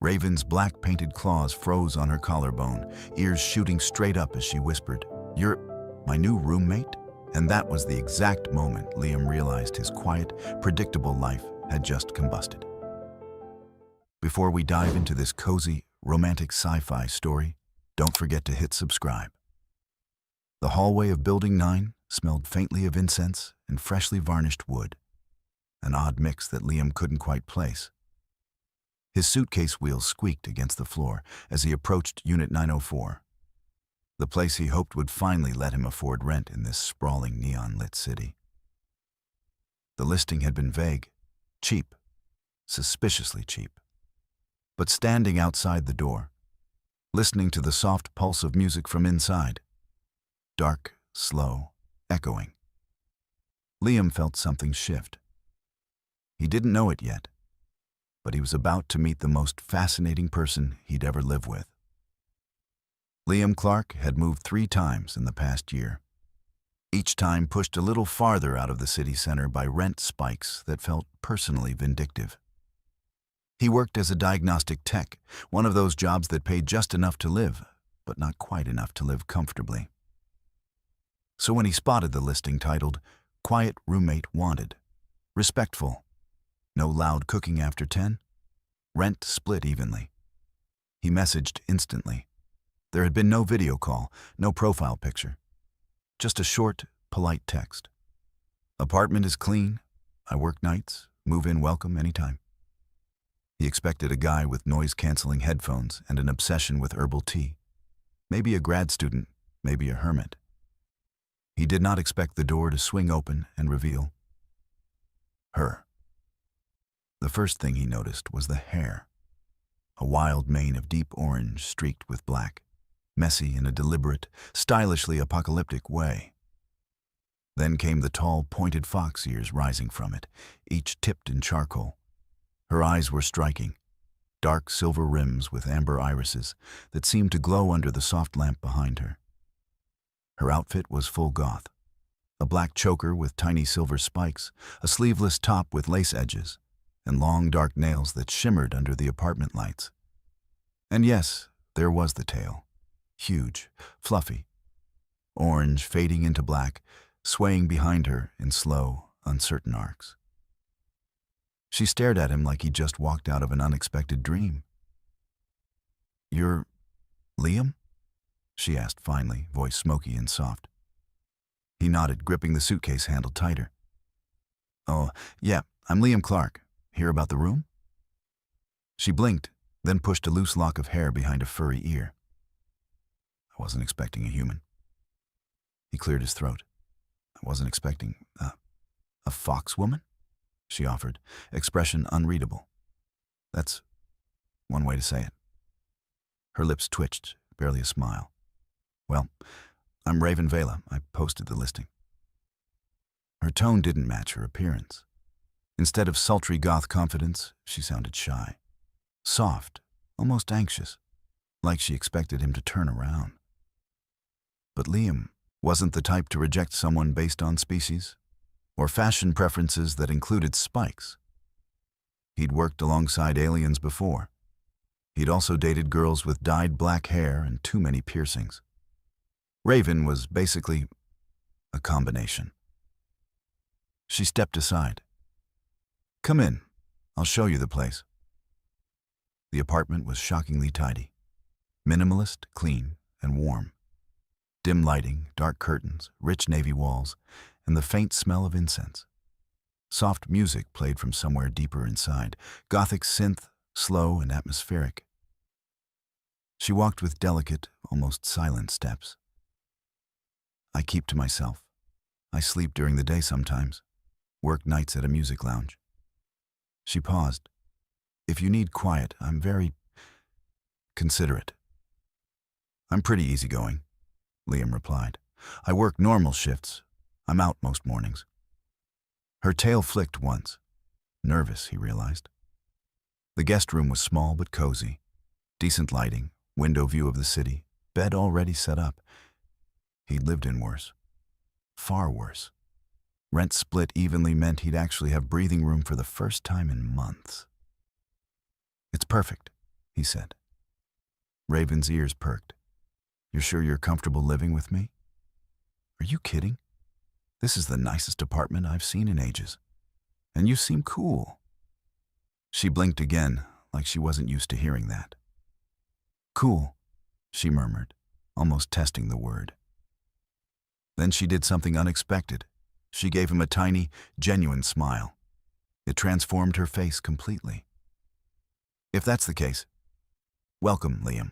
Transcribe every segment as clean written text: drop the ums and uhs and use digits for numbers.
Raven's black painted claws froze on her collarbone, ears shooting straight up as she whispered, "You're my new roommate?" And that was the exact moment Liam realized his quiet, predictable life had just combusted. Before we dive into this cozy, romantic sci-fi story, don't forget to hit subscribe. The hallway of Building 9 smelled faintly of incense and freshly varnished wood, an odd mix that Liam couldn't quite place. His suitcase wheels squeaked against the floor as he approached Unit 904, the place he hoped would finally let him afford rent in this sprawling neon-lit city. The listing had been vague, cheap, suspiciously cheap. But standing outside the door, listening to the soft pulse of music from inside, dark, slow, echoing, Liam felt something shift. He didn't know it yet, but he was about to meet the most fascinating person he'd ever lived with. Liam Clark had moved 3 times in the past year, each time pushed a little farther out of the city center by rent spikes that felt personally vindictive. He worked as a diagnostic tech, one of those jobs that paid just enough to live, but not quite enough to live comfortably. So when he spotted the listing titled, "Quiet Roommate Wanted," respectful, no loud cooking after 10, rent split evenly, he messaged instantly. There had been no video call, no profile picture, just a short, polite text. "Apartment is clean. I work nights. Move in welcome anytime." He expected a guy with noise-canceling headphones and an obsession with herbal tea. Maybe a grad student, maybe a hermit. He did not expect the door to swing open and reveal her. The first thing he noticed was the hair, a wild mane of deep orange streaked with black, messy in a deliberate, stylishly apocalyptic way. Then came the tall, pointed fox ears rising from it, each tipped in charcoal. Her eyes were striking, dark silver rims with amber irises that seemed to glow under the soft lamp behind her. Her outfit was full goth, a black choker with tiny silver spikes, a sleeveless top with lace edges, and long dark nails that shimmered under the apartment lights. And yes, there was the tail. Huge, fluffy, orange fading into black, swaying behind her in slow, uncertain arcs. She stared at him like he just walked out of an unexpected dream. "You're Liam?" she asked finally, voice smoky and soft. He nodded, gripping the suitcase handle tighter. "Oh, yeah, I'm Liam Clark. Hear about the room?" She blinked, then pushed a loose lock of hair behind a furry ear. "I wasn't expecting a human." He cleared his throat. "I wasn't expecting a fox woman?" she offered, expression unreadable. "That's one way to say it." Her lips twitched, barely a smile. "Well, I'm Raven Vela. I posted the listing." Her tone didn't match her appearance. Instead of sultry goth confidence, she sounded shy, soft, almost anxious, like she expected him to turn around. But Liam wasn't the type to reject someone based on species or fashion preferences that included spikes. He'd worked alongside aliens before. He'd also dated girls with dyed black hair and too many piercings. Raven was basically a combination. She stepped aside. "Come in. I'll show you the place." The apartment was shockingly tidy, minimalist, clean, and warm. Dim lighting, dark curtains, rich navy walls, and the faint smell of incense. Soft music played from somewhere deeper inside, gothic synth, slow and atmospheric. She walked with delicate, almost silent steps. "I keep to myself. I sleep during the day sometimes, work nights at a music lounge." She paused. "If you need quiet, I'm very considerate." "I'm pretty easygoing," Liam replied. "I work normal shifts. I'm out most mornings." Her tail flicked once. Nervous, he realized. The guest room was small but cozy. Decent lighting, window view of the city, bed already set up. He'd lived in worse. Far worse. Rent split evenly meant he'd actually have breathing room for the first time in months. "It's perfect," he said. Raven's ears perked. You're sure you're comfortable living with me? Are you kidding? This is the nicest apartment I've seen in ages. And you seem cool. She blinked again, like she wasn't used to hearing that. Cool, she murmured, almost testing the word. Then she did something unexpected. She gave him a tiny, genuine smile. It transformed her face completely. If that's the case, welcome, Liam.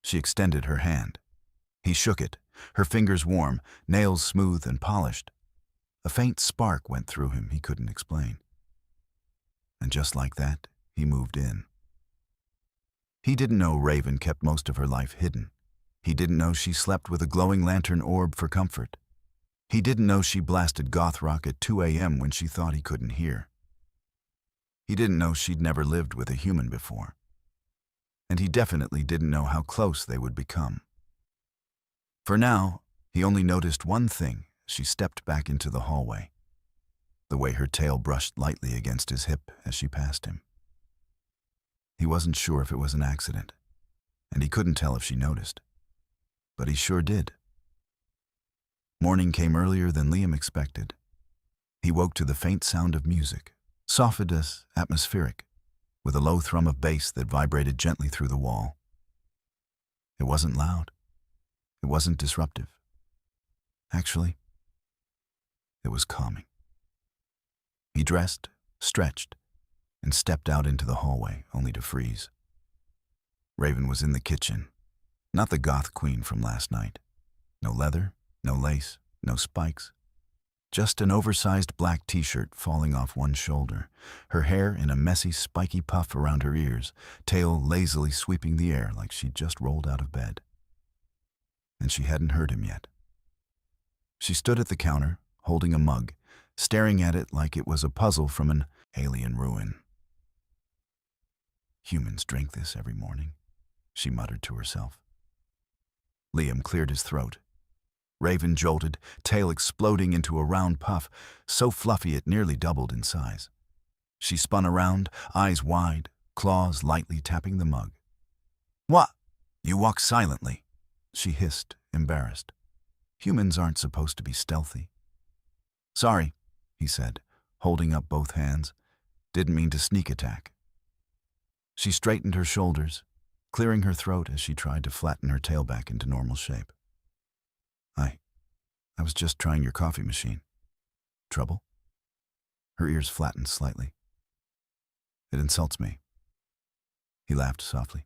She extended her hand. He shook it, her fingers warm, nails smooth and polished. A faint spark went through him he couldn't explain. And just like that, he moved in. He didn't know Raven kept most of her life hidden. He didn't know she slept with a glowing lantern orb for comfort. He didn't know she blasted goth rock at 2 a.m. when she thought he couldn't hear. He didn't know she'd never lived with a human before. And he definitely didn't know how close they would become. For now, he only noticed one thing as she stepped back into the hallway. The way her tail brushed lightly against his hip as she passed him. He wasn't sure if it was an accident, and he couldn't tell if she noticed. But he sure did. Morning came earlier than Liam expected. He woke to the faint sound of music, soft as atmospheric, with a low thrum of bass that vibrated gently through the wall. It wasn't loud. It wasn't disruptive. Actually, it was calming. He dressed, stretched, and stepped out into the hallway, only to freeze. Raven was in the kitchen, not the goth queen from last night. No leather, no lace, no spikes. Just an oversized black t-shirt falling off one shoulder, her hair in a messy, spiky puff around her ears, tail lazily sweeping the air like she'd just rolled out of bed. And she hadn't heard him yet. She stood at the counter, holding a mug, staring at it like it was a puzzle from an alien ruin. Humans drink this every morning, she muttered to herself. Liam cleared his throat. Raven jolted, tail exploding into a round puff, so fluffy it nearly doubled in size. She spun around, eyes wide, claws lightly tapping the mug. What? You walk silently, she hissed, embarrassed. Humans aren't supposed to be stealthy. Sorry, he said, holding up both hands. Didn't mean to sneak attack. She straightened her shoulders, clearing her throat as she tried to flatten her tail back into normal shape. I was just trying your coffee machine. Trouble? Her ears flattened slightly. It insults me. He laughed softly.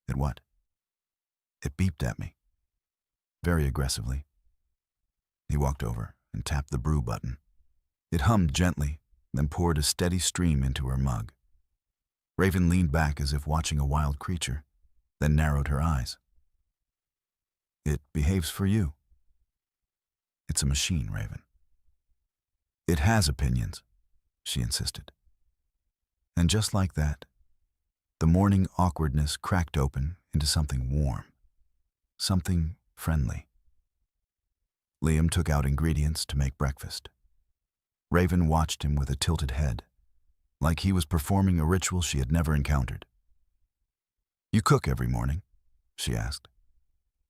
It what? It beeped at me. Very aggressively. He walked over and tapped the brew button. It hummed gently, then poured a steady stream into her mug. Raven leaned back as if watching a wild creature, then narrowed her eyes. It behaves for you. It's a machine, Raven. It has opinions, she insisted. And just like that, the morning awkwardness cracked open into something warm, something friendly. Liam took out ingredients to make breakfast. Raven watched him with a tilted head, like he was performing a ritual she had never encountered. You cook every morning? She asked.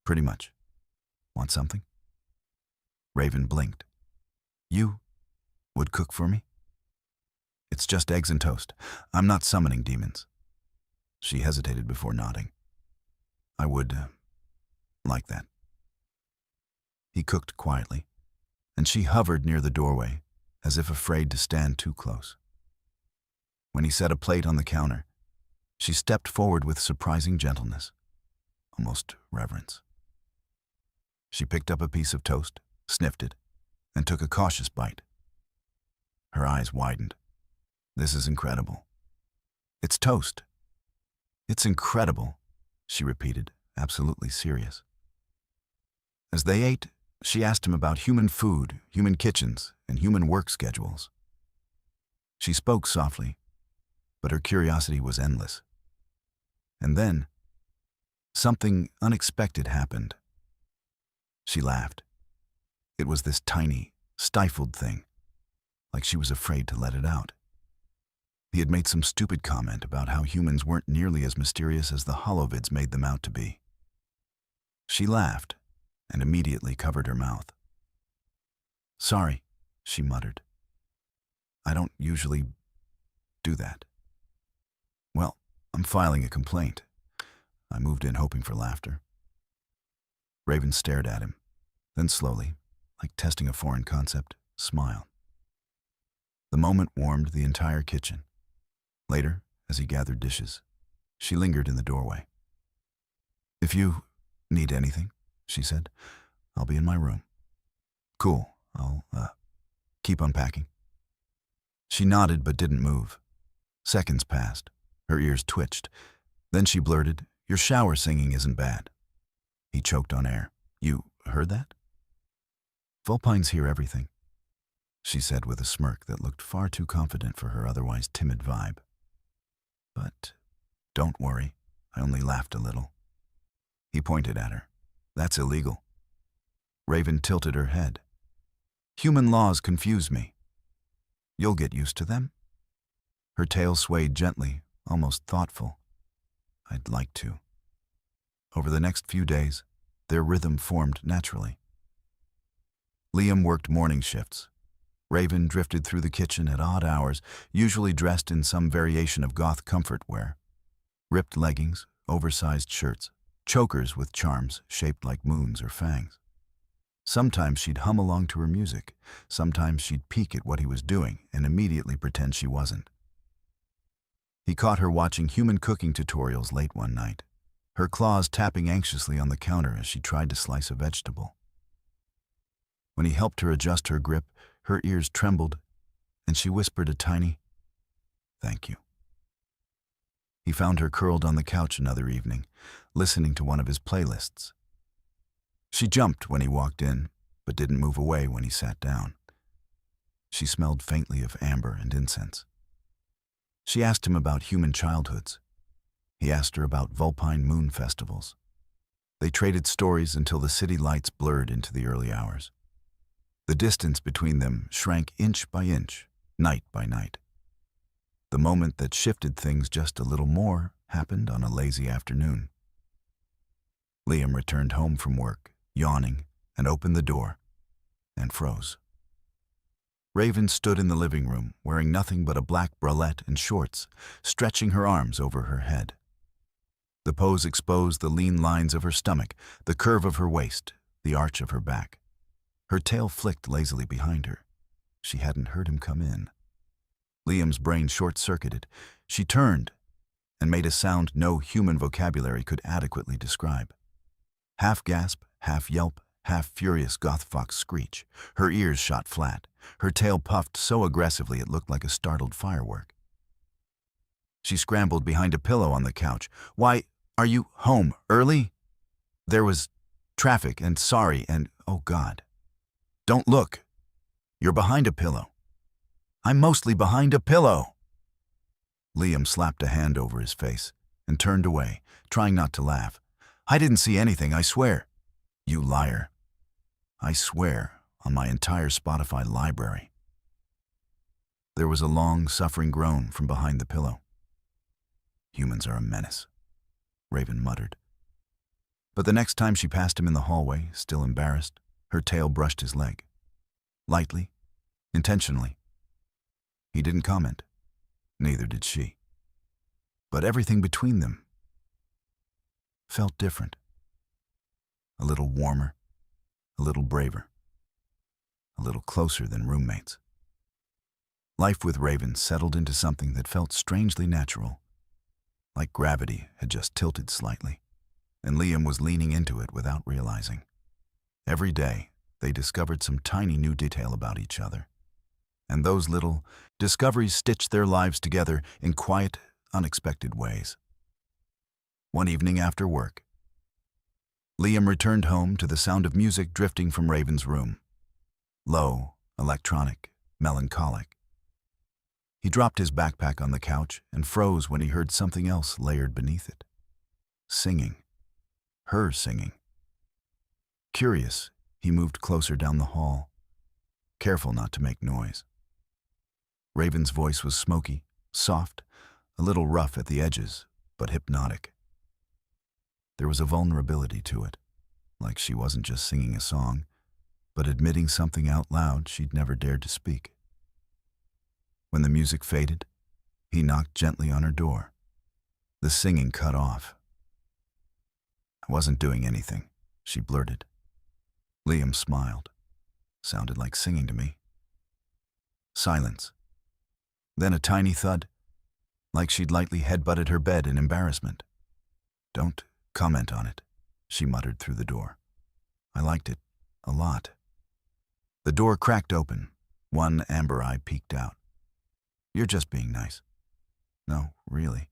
Pretty much. Want something? Raven blinked. You would cook for me? It's just eggs and toast. I'm not summoning demons. She hesitated before nodding. I would like that. He cooked quietly, and she hovered near the doorway, as if afraid to stand too close. When he set a plate on the counter, she stepped forward with surprising gentleness, almost reverence. She picked up a piece of toast, sniffed it, and took a cautious bite. Her eyes widened. This is incredible. It's toast. It's incredible, she repeated, absolutely serious. As they ate, she asked him about human food, human kitchens, and human work schedules. She spoke softly, but her curiosity was endless. And then, something unexpected happened. She laughed. It was this tiny, stifled thing, like she was afraid to let it out. He had made some stupid comment about how humans weren't nearly as mysterious as the holovids made them out to be. She laughed and immediately covered her mouth. "Sorry," she muttered. "I don't usually do that." "Well, I'm filing a complaint." I moved in hoping for laughter. Raven stared at him, then slowly, like testing a foreign concept, smiled. The moment warmed the entire kitchen. Later, as he gathered dishes, she lingered in the doorway. "If you need anything," she said, "I'll be in my room." "Cool, I'll keep unpacking." She nodded but didn't move. Seconds passed. Her ears twitched. Then she blurted, "Your shower singing isn't bad." He choked on air. "You heard that?" "Vulpines hear everything," she said with a smirk that looked far too confident for her otherwise timid vibe. "But don't worry," I only laughed a little. He pointed at her. "That's illegal." Raven tilted her head. "Human laws confuse me." "You'll get used to them." Her tail swayed gently, almost thoughtful. "I'd like to." Over the next few days, their rhythm formed naturally. Liam worked morning shifts. Raven drifted through the kitchen at odd hours, usually dressed in some variation of goth comfort wear. Ripped leggings, oversized shirts, chokers with charms shaped like moons or fangs. Sometimes she'd hum along to her music. Sometimes she'd peek at what he was doing and immediately pretend she wasn't. He caught her watching human cooking tutorials late one night, her claws tapping anxiously on the counter as she tried to slice a vegetable. When he helped her adjust her grip, her ears trembled, and she whispered a tiny, "Thank you." He found her curled on the couch another evening, listening to one of his playlists. She jumped when he walked in, but didn't move away when he sat down. She smelled faintly of amber and incense. She asked him about human childhoods. He asked her about Vulpine moon festivals. They traded stories until the city lights blurred into the early hours. The distance between them shrank inch by inch, night by night. The moment that shifted things just a little more happened on a lazy afternoon. Liam returned home from work, yawning, and opened the door, and froze. Raven stood in the living room, wearing nothing but a black bralette and shorts, stretching her arms over her head. The pose exposed the lean lines of her stomach, the curve of her waist, the arch of her back. Her tail flicked lazily behind her. She hadn't heard him come in. Liam's brain short-circuited. She turned and made a sound no human vocabulary could adequately describe. Half gasp, half yelp, half furious goth fox screech. Her ears shot flat. Her tail puffed so aggressively it looked like a startled firework. She scrambled behind a pillow on the couch. "Why, are you home early?" "There was traffic and sorry and oh God." "Don't look. You're behind a pillow." "I'm mostly behind a pillow." Liam slapped a hand over his face and turned away, trying not to laugh. "I didn't see anything, I swear." "You liar." "I swear on my entire Spotify library." There was a long, suffering groan from behind the pillow. "Humans are a menace," Raven muttered. But the next time she passed him in the hallway, still embarrassed, her tail brushed his leg. Lightly, intentionally. He didn't comment. Neither did she. But everything between them felt different. A little warmer, a little braver, a little closer than roommates. Life with Raven settled into something that felt strangely natural, like gravity had just tilted slightly, and Liam was leaning into it without realizing. Every day, they discovered some tiny new detail about each other. And those little discoveries stitched their lives together in quiet, unexpected ways. One evening after work, Liam returned home to the sound of music drifting from Raven's room. Low, electronic, melancholic. He dropped his backpack on the couch and froze when he heard something else layered beneath it. Singing. Her singing. Curious, he moved closer down the hall, careful not to make noise. Raven's voice was smoky, soft, a little rough at the edges, but hypnotic. There was a vulnerability to it, like she wasn't just singing a song, but admitting something out loud she'd never dared to speak. When the music faded, he knocked gently on her door. The singing cut off. "I wasn't doing anything," she blurted. Liam smiled. "Sounded like singing to me." Silence. Then a tiny thud, like she'd lightly headbutted her bed in embarrassment. "Don't comment on it," she muttered through the door. "I liked it a lot." The door cracked open. One amber eye peeked out. "You're just being nice." "No, really.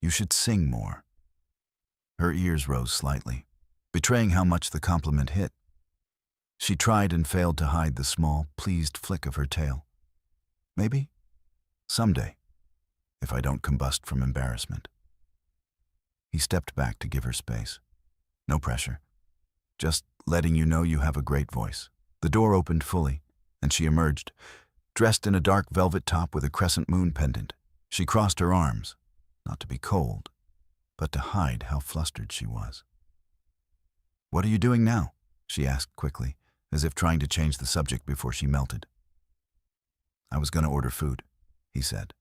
You should sing more." Her ears rose slightly, betraying how much the compliment hit. She tried and failed to hide the small, pleased flick of her tail. "Maybe. Someday. If I don't combust from embarrassment." He stepped back to give her space. "No pressure. Just letting you know you have a great voice." The door opened fully, and she emerged, dressed in a dark velvet top with a crescent moon pendant. She crossed her arms, not to be cold, but to hide how flustered she was. "What are you doing now?" she asked quickly, as if trying to change the subject before she melted. "I was going to order food," he said.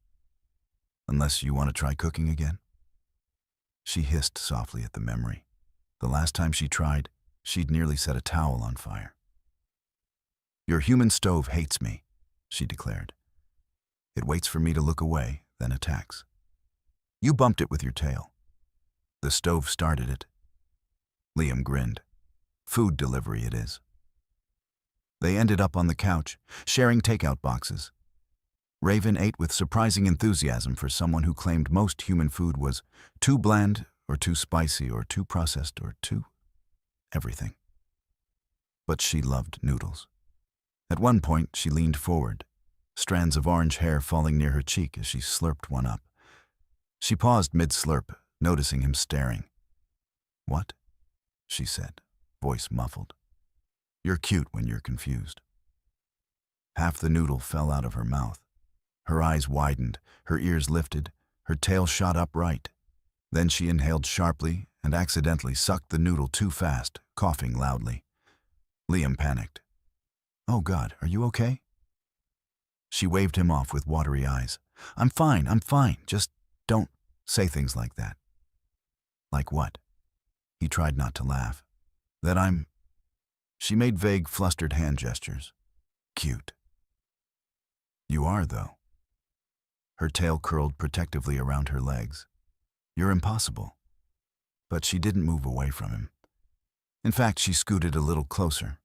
"Unless you want to try cooking again?" She hissed softly at the memory. The last time she tried, she'd nearly set a towel on fire. "Your human stove hates me," she declared. "It waits for me to look away, then attacks. You bumped it with your tail. The stove started it." Liam grinned. "Food delivery it is." They ended up on the couch, sharing takeout boxes. Raven ate with surprising enthusiasm for someone who claimed most human food was too bland or too spicy or too processed or too everything. But she loved noodles. At one point, she leaned forward, strands of orange hair falling near her cheek as she slurped one up. She paused mid-slurp, noticing him staring. "What?" she said, voice muffled. "You're cute when you're confused." Half the noodle fell out of her mouth. Her eyes widened, her ears lifted, her tail shot upright. Then she inhaled sharply and accidentally sucked the noodle too fast, coughing loudly. Liam panicked. "Oh God, are you okay?" She waved him off with watery eyes. I'm fine, just don't say things like that." "Like what?" He tried not to laugh. "That I'm..." She made vague, flustered hand gestures. "Cute." "You are, though." Her tail curled protectively around her legs. "You're impossible." But she didn't move away from him. In fact, she scooted a little closer.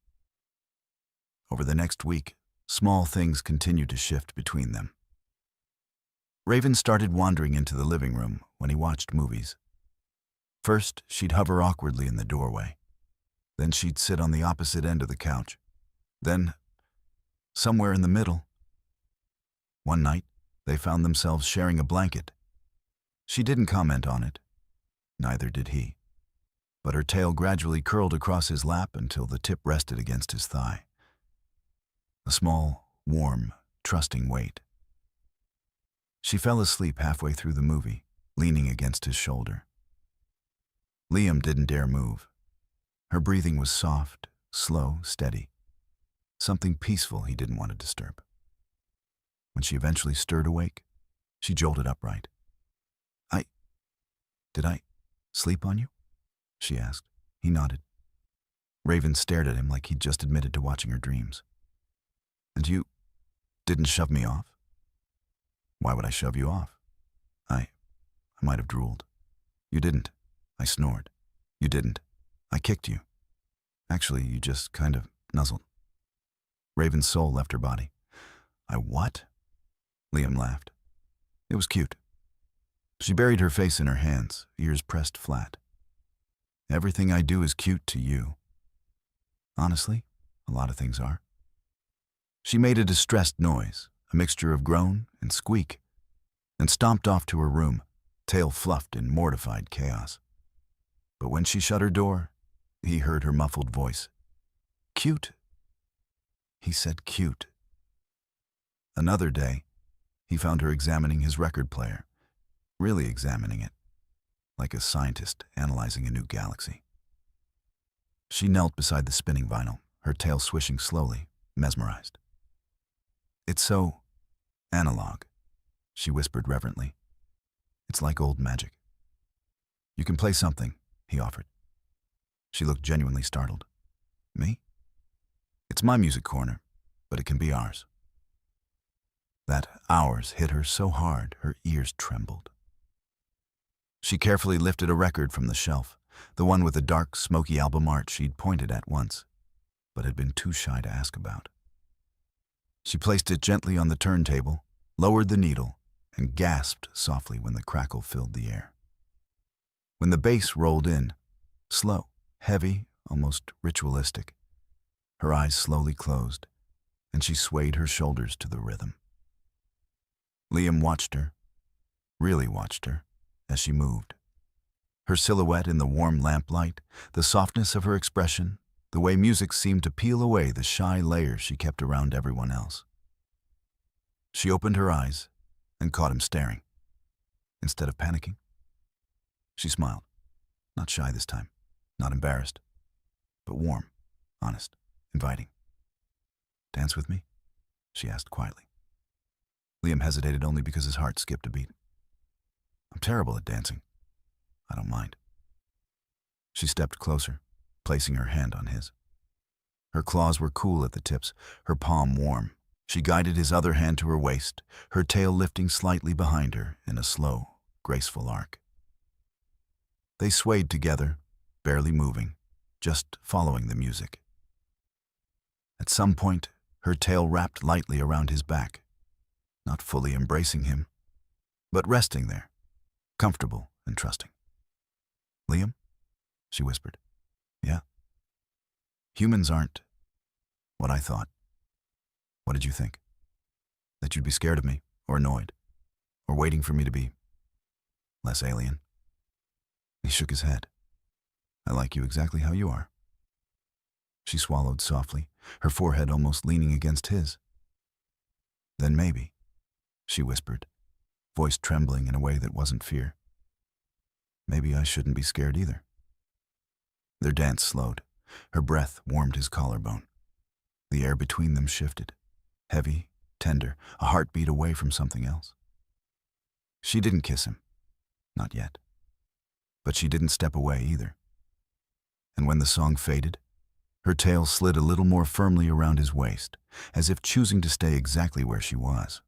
Over the next week, small things continued to shift between them. Raven started wandering into the living room when he watched movies. First, she'd hover awkwardly in the doorway. Then she'd sit on the opposite end of the couch. Then, somewhere in the middle. One night, they found themselves sharing a blanket. She didn't comment on it. Neither did he. But her tail gradually curled across his lap until the tip rested against his thigh. A small, warm, trusting weight. She fell asleep halfway through the movie, leaning against his shoulder. Liam didn't dare move. Her breathing was soft, slow, steady. Something peaceful he didn't want to disturb. When she eventually stirred awake, she jolted upright. Did I sleep on you?" she asked. He nodded. Raven stared at him like he'd just admitted to watching her dreams. "And you didn't shove me off?" "Why would I shove you off?" I might have drooled." "You didn't." I snored. "You didn't." I kicked you. "Actually, you just kind of nuzzled." Raven's soul left her body. "I what?" Liam laughed. It was cute. She buried her face in her hands, ears pressed flat. "Everything I do is cute to you." "Honestly, a lot of things are." She made a distressed noise, a mixture of groan and squeak, and stomped off to her room, tail fluffed in mortified chaos. But when she shut her door, he heard her muffled voice. "Cute." He said cute. Another day, he found her examining his record player, really examining it, like a scientist analyzing a new galaxy. She knelt beside the spinning vinyl, her tail swishing slowly, mesmerized. "It's so analog," she whispered reverently. "It's like old magic." "You can play something," he offered. She looked genuinely startled. "Me? It's my music corner, but it can be ours." That ours hit her so hard her ears trembled. She carefully lifted a record from the shelf, the one with the dark, smoky album art she'd pointed at once, but had been too shy to ask about. She placed it gently on the turntable, lowered the needle, and gasped softly when the crackle filled the air. When the bass rolled in, slow, heavy, almost ritualistic, her eyes slowly closed, and she swayed her shoulders to the rhythm. Liam watched her, really watched her, as she moved. Her silhouette in the warm lamplight, the softness of her expression, the way music seemed to peel away the shy layers she kept around everyone else. She opened her eyes and caught him staring. Instead of panicking, she smiled. Not shy this time, not embarrassed, but warm, honest, inviting. "Dance with me?" she asked quietly. Liam hesitated only because his heart skipped a beat. "I'm terrible at dancing. I don't mind." She stepped closer, placing her hand on his. Her claws were cool at the tips, her palm warm. She guided his other hand to her waist, her tail lifting slightly behind her in a slow, graceful arc. They swayed together, barely moving, just following the music. At some point, her tail wrapped lightly around his back, not fully embracing him, but resting there, comfortable and trusting. "Liam?" she whispered. "Yeah?" "Humans aren't what I thought." "What did you think?" "That you'd be scared of me, or annoyed, or waiting for me to be less alien." He shook his head. "I like you exactly how you are." She swallowed softly, her forehead almost leaning against his. "Then maybe," she whispered, voice trembling in a way that wasn't fear. "Maybe I shouldn't be scared either." Their dance slowed. Her breath warmed his collarbone. The air between them shifted, heavy, tender, a heartbeat away from something else. She didn't kiss him, not yet. But she didn't step away either. And when the song faded, her tail slid a little more firmly around his waist, as if choosing to stay exactly where she was.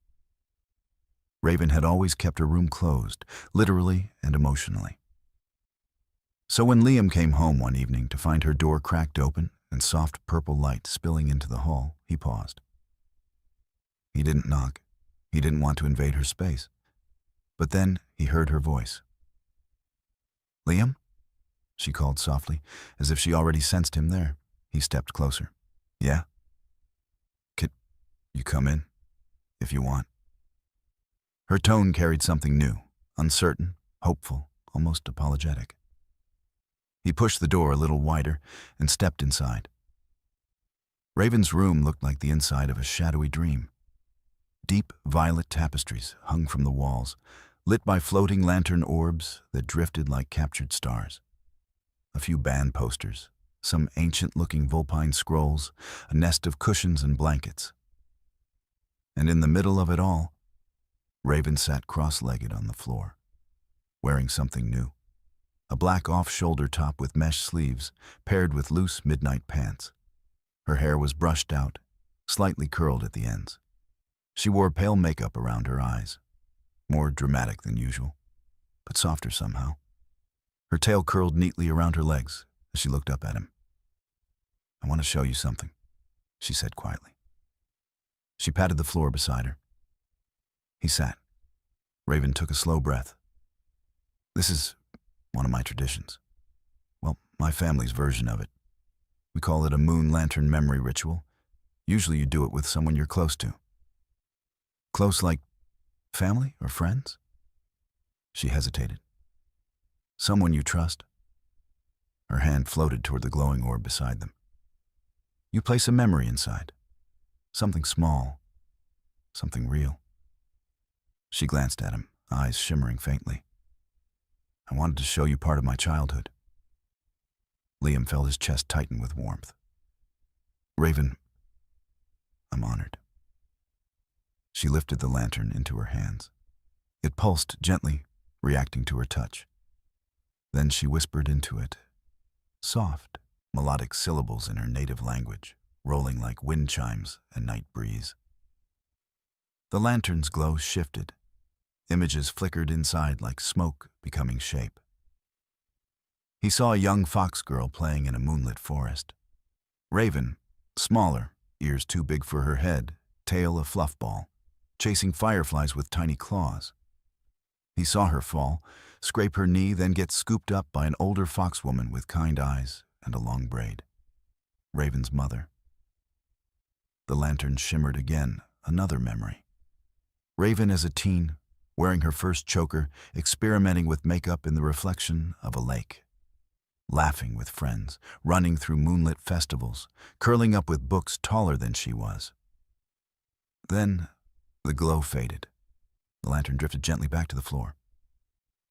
Raven had always kept her room closed, literally and emotionally. So when Liam came home one evening to find her door cracked open and soft purple light spilling into the hall, he paused. He didn't knock. He didn't want to invade her space. But then he heard her voice. "Liam?" she called softly, as if she already sensed him there. He stepped closer. "Yeah?" "Could you come in, if you want?" Her tone carried something new, uncertain, hopeful, almost apologetic. He pushed the door a little wider and stepped inside. Raven's room looked like the inside of a shadowy dream. Deep violet tapestries hung from the walls, lit by floating lantern orbs that drifted like captured stars. A few band posters, some ancient-looking vulpine scrolls, a nest of cushions and blankets. And in the middle of it all, Raven sat cross-legged on the floor, wearing something new. A black off-shoulder top with mesh sleeves, paired with loose midnight pants. Her hair was brushed out, slightly curled at the ends. She wore pale makeup around her eyes, more dramatic than usual, but softer somehow. Her tail curled neatly around her legs as she looked up at him. "I want to show you something," she said quietly. She patted the floor beside her. He sat. Raven took a slow breath. "This is one of my traditions. Well, my family's version of it. We call it a moon lantern memory ritual. Usually you do it with someone you're close to." "Close like family or friends?" She hesitated. "Someone you trust?" Her hand floated toward the glowing orb beside them. "You place a memory inside. Something small. Something real. She glanced at him, eyes shimmering faintly. I wanted to show you part of my childhood. Liam felt his chest tighten with warmth. Raven, I'm honored. She lifted the lantern into her hands. It pulsed gently, reacting to her touch. Then she whispered into it, soft, melodic syllables in her native language, rolling like wind chimes and night breeze. The lantern's glow shifted. Images flickered inside like smoke becoming shape. He saw a young fox girl playing in a moonlit forest. Raven, smaller, ears too big for her head, tail a fluff ball, chasing fireflies with tiny claws. He saw her fall, scrape her knee, then get scooped up by an older foxwoman with kind eyes and a long braid. Raven's mother. The lantern shimmered again, another memory. Raven as a teen, wearing her first choker, experimenting with makeup in the reflection of a lake. Laughing with friends, running through moonlit festivals, curling up with books taller than she was. Then, the glow faded. The lantern drifted gently back to the floor.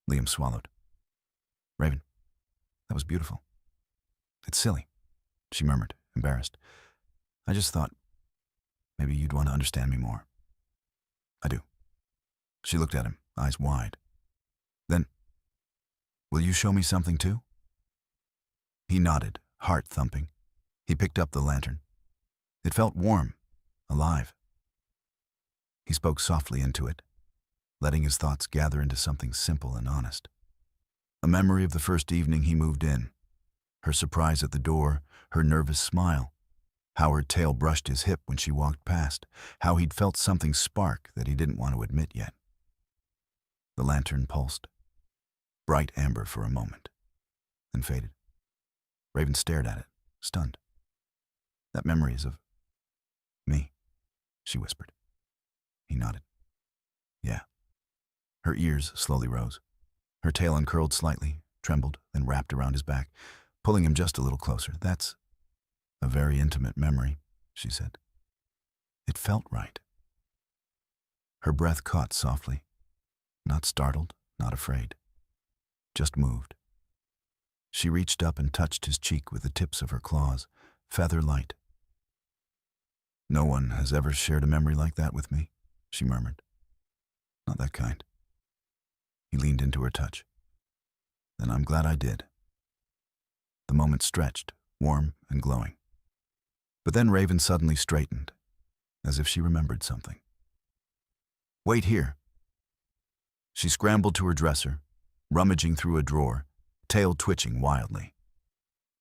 Liam swallowed. Raven, that was beautiful. It's silly, she murmured, embarrassed. I just thought maybe you'd want to understand me more. I do. She looked at him, eyes wide. Then, will you show me something too? He nodded, heart thumping. He picked up the lantern. It felt warm, alive. He spoke softly into it, letting his thoughts gather into something simple and honest. A memory of the first evening he moved in, her surprise at the door, her nervous smile, how her tail brushed his hip when she walked past, how he'd felt something spark that he didn't want to admit yet. The lantern pulsed, bright amber for a moment, then faded. Raven stared at it, stunned. That memory is of me, she whispered. He nodded. Yeah. Her ears slowly rose. Her tail uncurled slightly, trembled, then wrapped around his back, pulling him just a little closer. That's a very intimate memory, she said. It felt right. Her breath caught softly, not startled, not afraid, just moved. She reached up and touched his cheek with the tips of her claws, feather light. No one has ever shared a memory like that with me, she murmured. Not that kind. He leaned into her touch. Then I'm glad I did. The moment stretched, warm and glowing. But then Raven suddenly straightened, as if she remembered something. Wait here. She scrambled to her dresser, rummaging through a drawer, tail twitching wildly.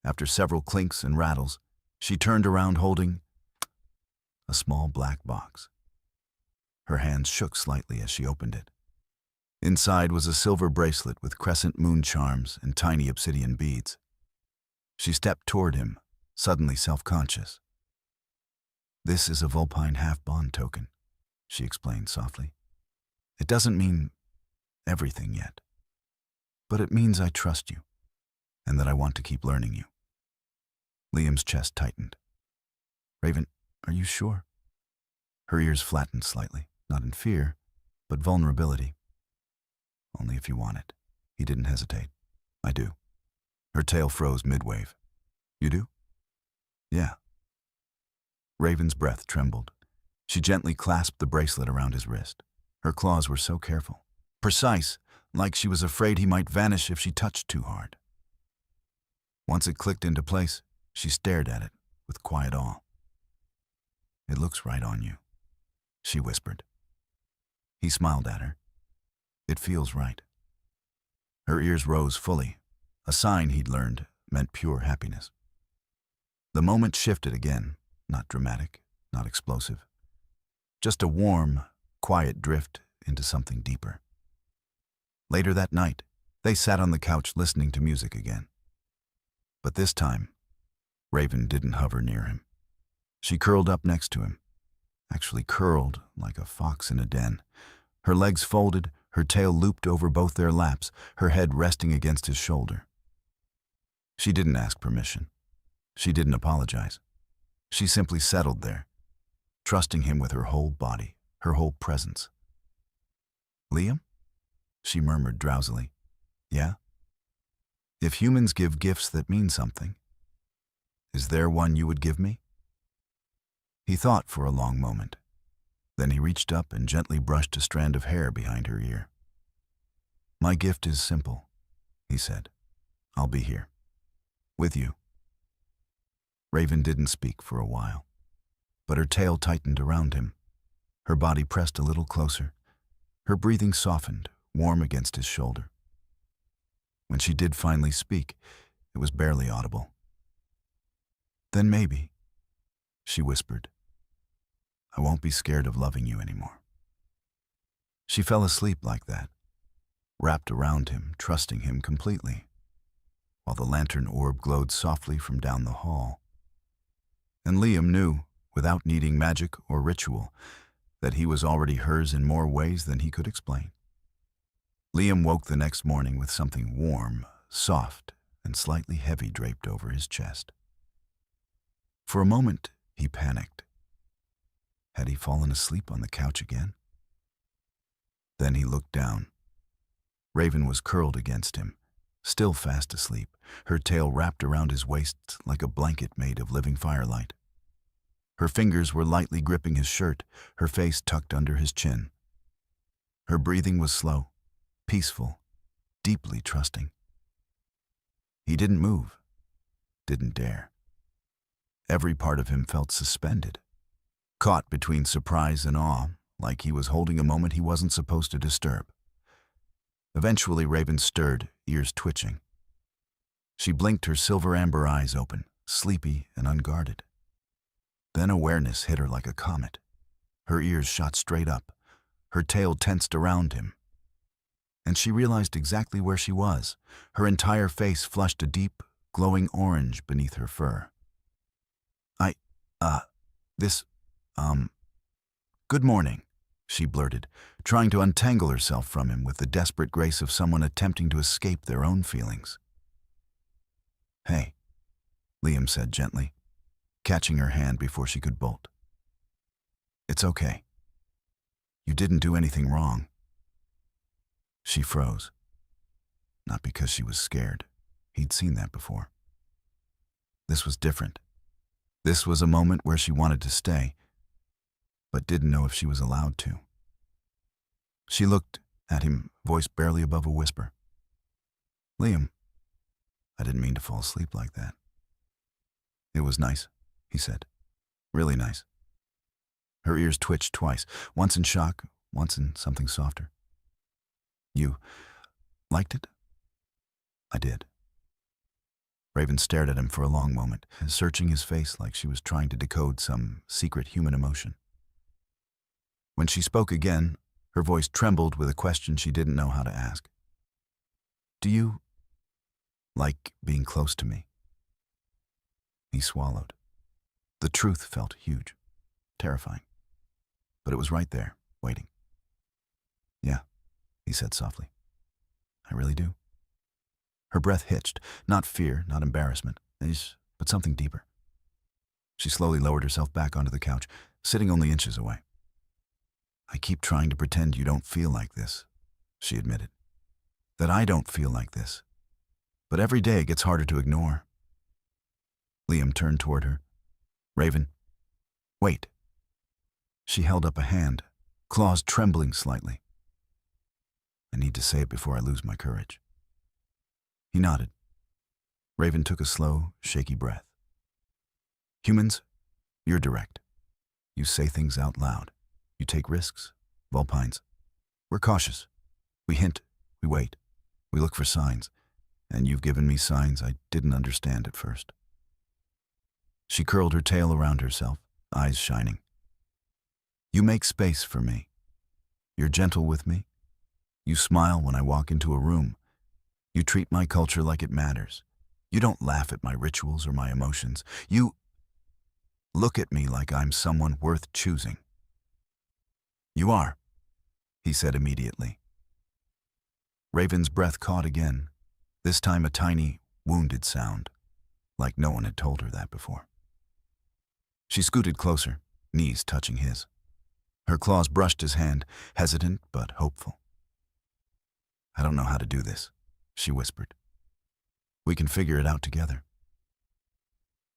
After several clinks and rattles, she turned around holding a small black box. Her hands shook slightly as she opened it. Inside was a silver bracelet with crescent moon charms and tiny obsidian beads. She stepped toward him, suddenly self-conscious. This is a Vulpine half-bond token, she explained softly. It doesn't mean everything yet, but it means I trust you, and that I want to keep learning you. Liam's chest tightened. Raven, are you sure? Her ears flattened slightly, not in fear, but vulnerability. Only if you want it. He didn't hesitate. I do. Her tail froze mid-wave. You do? Yeah. Raven's breath trembled. She gently clasped the bracelet around his wrist. Her claws were so careful, precise, like she was afraid he might vanish if she touched too hard. Once it clicked into place, she stared at it with quiet awe. It looks right on you, she whispered. He smiled at her. It feels right. Her ears rose fully, a sign he'd learned meant pure happiness. The moment shifted again, not dramatic, not explosive. Just a warm, quiet drift into something deeper. Later that night, they sat on the couch listening to music again. But this time, Raven didn't hover near him. She curled up next to him, actually curled like a fox in a den. Her legs folded, her tail looped over both their laps, her head resting against his shoulder. She didn't ask permission. She didn't apologize. She simply settled there, trusting him with her whole body, her whole presence. Liam? She murmured drowsily. Yeah? If humans give gifts that mean something, is there one you would give me? He thought for a long moment. Then he reached up and gently brushed a strand of hair behind her ear. My gift is simple, he said. I'll be here. With you. Raven didn't speak for a while, but her tail tightened around him. Her body pressed a little closer. Her breathing softened, warm against his shoulder. When she did finally speak, it was barely audible. Then maybe, she whispered, I won't be scared of loving you anymore. She fell asleep like that, wrapped around him, trusting him completely, while the lantern orb glowed softly from down the hall. And Liam knew, without needing magic or ritual, that he was already hers in more ways than he could explain. Liam woke the next morning with something warm, soft, and slightly heavy draped over his chest. For a moment, he panicked. Had he fallen asleep on the couch again? Then he looked down. Raven was curled against him, still fast asleep, her tail wrapped around his waist like a blanket made of living firelight. Her fingers were lightly gripping his shirt, her face tucked under his chin. Her breathing was slow, peaceful, deeply trusting. He didn't move, didn't dare. Every part of him felt suspended, caught between surprise and awe, like he was holding a moment he wasn't supposed to disturb. Eventually, Raven stirred, ears twitching. She blinked her silver-amber eyes open, sleepy and unguarded. Then awareness hit her like a comet. Her ears shot straight up, her tail tensed around him. And she realized exactly where she was. Her entire face flushed a deep, glowing orange beneath her fur. Good morning, she blurted, trying to untangle herself from him with the desperate grace of someone attempting to escape their own feelings. Hey, Liam said gently, catching her hand before she could bolt. It's okay. You didn't do anything wrong. She froze. Not because she was scared. He'd seen that before. This was different. This was a moment where she wanted to stay, but didn't know if she was allowed to. She looked at him, voice barely above a whisper. Liam, I didn't mean to fall asleep like that. It was nice, he said. Really nice. Her ears twitched twice, once in shock, once in something softer. You liked it? I did. Raven stared at him for a long moment, searching his face like she was trying to decode some secret human emotion. When she spoke again, her voice trembled with a question she didn't know how to ask. Do you like being close to me? He swallowed. The truth felt huge, terrifying. But it was right there, waiting. Yeah, he said softly. I really do. Her breath hitched, not fear, not embarrassment, but something deeper. She slowly lowered herself back onto the couch, sitting only inches away. I keep trying to pretend you don't feel like this, she admitted. That I don't feel like this. But every day it gets harder to ignore. Liam turned toward her. Raven, wait. She held up a hand, claws trembling slightly. I need to say it before I lose my courage. He nodded. Raven took a slow, shaky breath. Humans, you're direct. You say things out loud. You take risks. Vulpines. We're cautious. We hint. We wait. We look for signs. And you've given me signs I didn't understand at first. She curled her tail around herself, eyes shining. You make space for me. You're gentle with me. You smile when I walk into a room. You treat my culture like it matters. You don't laugh at my rituals or my emotions. You look at me like I'm someone worth choosing. You are, he said immediately. Raven's breath caught again, this time a tiny, wounded sound, like no one had told her that before. She scooted closer, knees touching his. Her claws brushed his hand, hesitant but hopeful. I don't know how to do this, she whispered. We can figure it out together.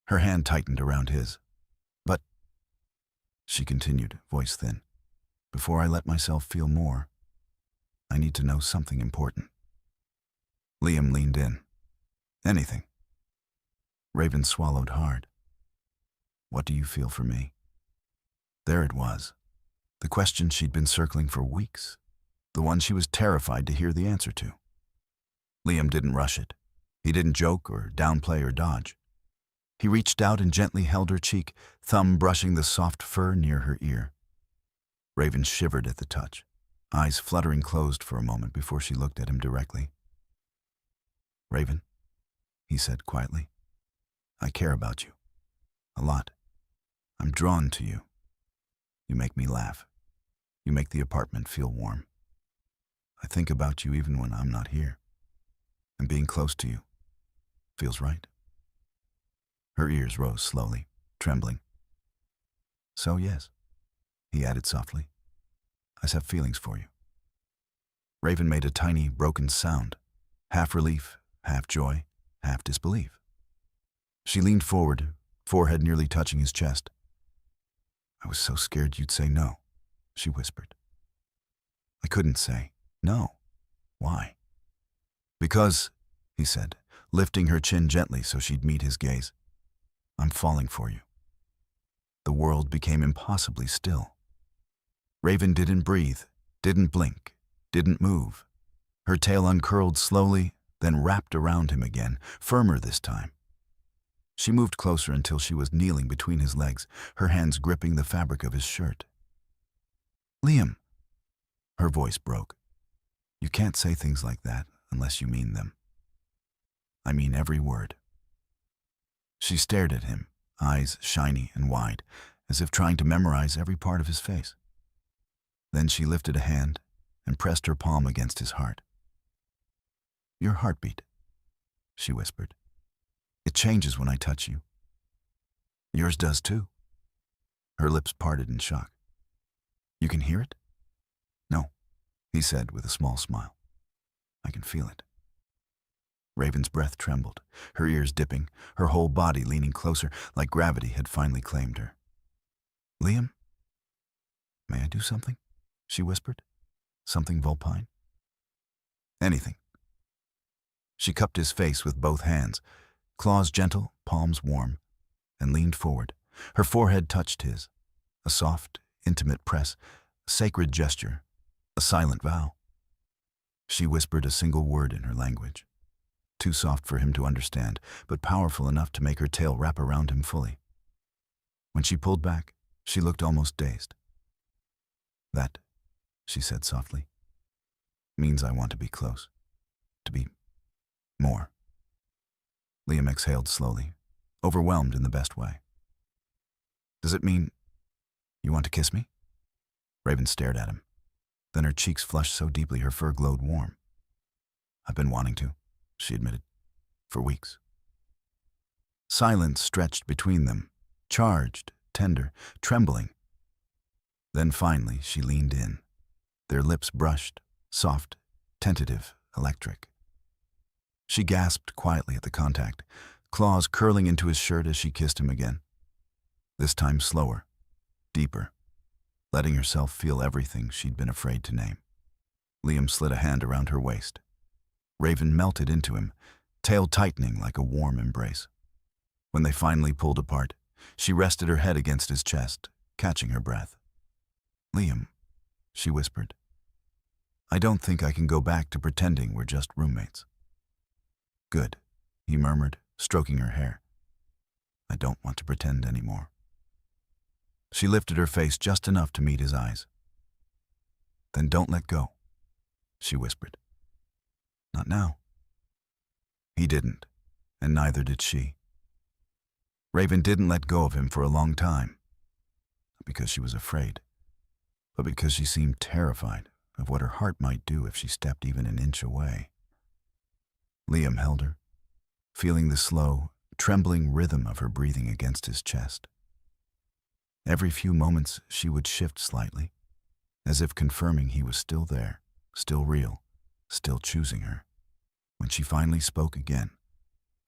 Her hand tightened around his. But, she continued, voice thin, before I let myself feel more, I need to know something important. Liam leaned in. Anything. Raven swallowed hard. What do you feel for me? There it was. The question she'd been circling for weeks. The one she was terrified to hear the answer to. Liam didn't rush it. He didn't joke or downplay or dodge. He reached out and gently held her cheek, thumb brushing the soft fur near her ear. Raven shivered at the touch, eyes fluttering closed for a moment before she looked at him directly. Raven, he said quietly, I care about you. A lot. I'm drawn to you. You make me laugh. You make the apartment feel warm. I think about you even when I'm not here. And being close to you feels right. Her ears rose slowly, trembling. So yes, he added softly, I have feelings for you. Raven made a tiny, broken sound, half relief, half joy, half disbelief. She leaned forward, forehead nearly touching his chest. I was so scared you'd say no, she whispered. I couldn't say no. Why? Because, he said, lifting her chin gently so she'd meet his gaze, I'm falling for you. The world became impossibly still. Raven didn't breathe, didn't blink, didn't move. Her tail uncurled slowly, then wrapped around him again, firmer this time. She moved closer until she was kneeling between his legs, her hands gripping the fabric of his shirt. Liam, her voice broke. You can't say things like that unless you mean them. I mean every word. She stared at him, eyes shiny and wide, as if trying to memorize every part of his face. Then she lifted a hand and pressed her palm against his heart. Your heartbeat, she whispered. It changes when I touch you. Yours does too. Her lips parted in shock. You can hear it? No, he said with a small smile. I can feel it. Raven's breath trembled, her ears dipping, her whole body leaning closer, like gravity had finally claimed her. Liam? May I do something? She whispered. Something vulpine? Anything. She cupped his face with both hands, claws gentle, palms warm, and leaned forward. Her forehead touched his. A soft, intimate press, a sacred gesture, a silent vow. She whispered a single word in her language. Too soft for him to understand, but powerful enough to make her tail wrap around him fully. When she pulled back, she looked almost dazed. That, she said softly, means I want to be close. To be more. Liam exhaled slowly, overwhelmed in the best way. Does it mean you want to kiss me? Raven stared at him. Then her cheeks flushed so deeply her fur glowed warm. I've been wanting to, she admitted, for weeks. Silence stretched between them, charged, tender, trembling. Then finally she leaned in. Their lips brushed, soft, tentative, electric. She gasped quietly at the contact, claws curling into his shirt as she kissed him again. This time slower, deeper, letting herself feel everything she'd been afraid to name. Liam slid a hand around her waist. Raven melted into him, tail tightening like a warm embrace. When they finally pulled apart, she rested her head against his chest, catching her breath. Liam, she whispered, I don't think I can go back to pretending we're just roommates. Good, he murmured, stroking her hair. I don't want to pretend anymore. She lifted her face just enough to meet his eyes. Then don't let go, she whispered. Not now. He didn't, and neither did she. Raven didn't let go of him for a long time, not because she was afraid, but because she seemed terrified of what her heart might do if she stepped even an inch away. Liam held her, feeling the slow, trembling rhythm of her breathing against his chest. Every few moments she would shift slightly, as if confirming he was still there, still real, still choosing her. When she finally spoke again,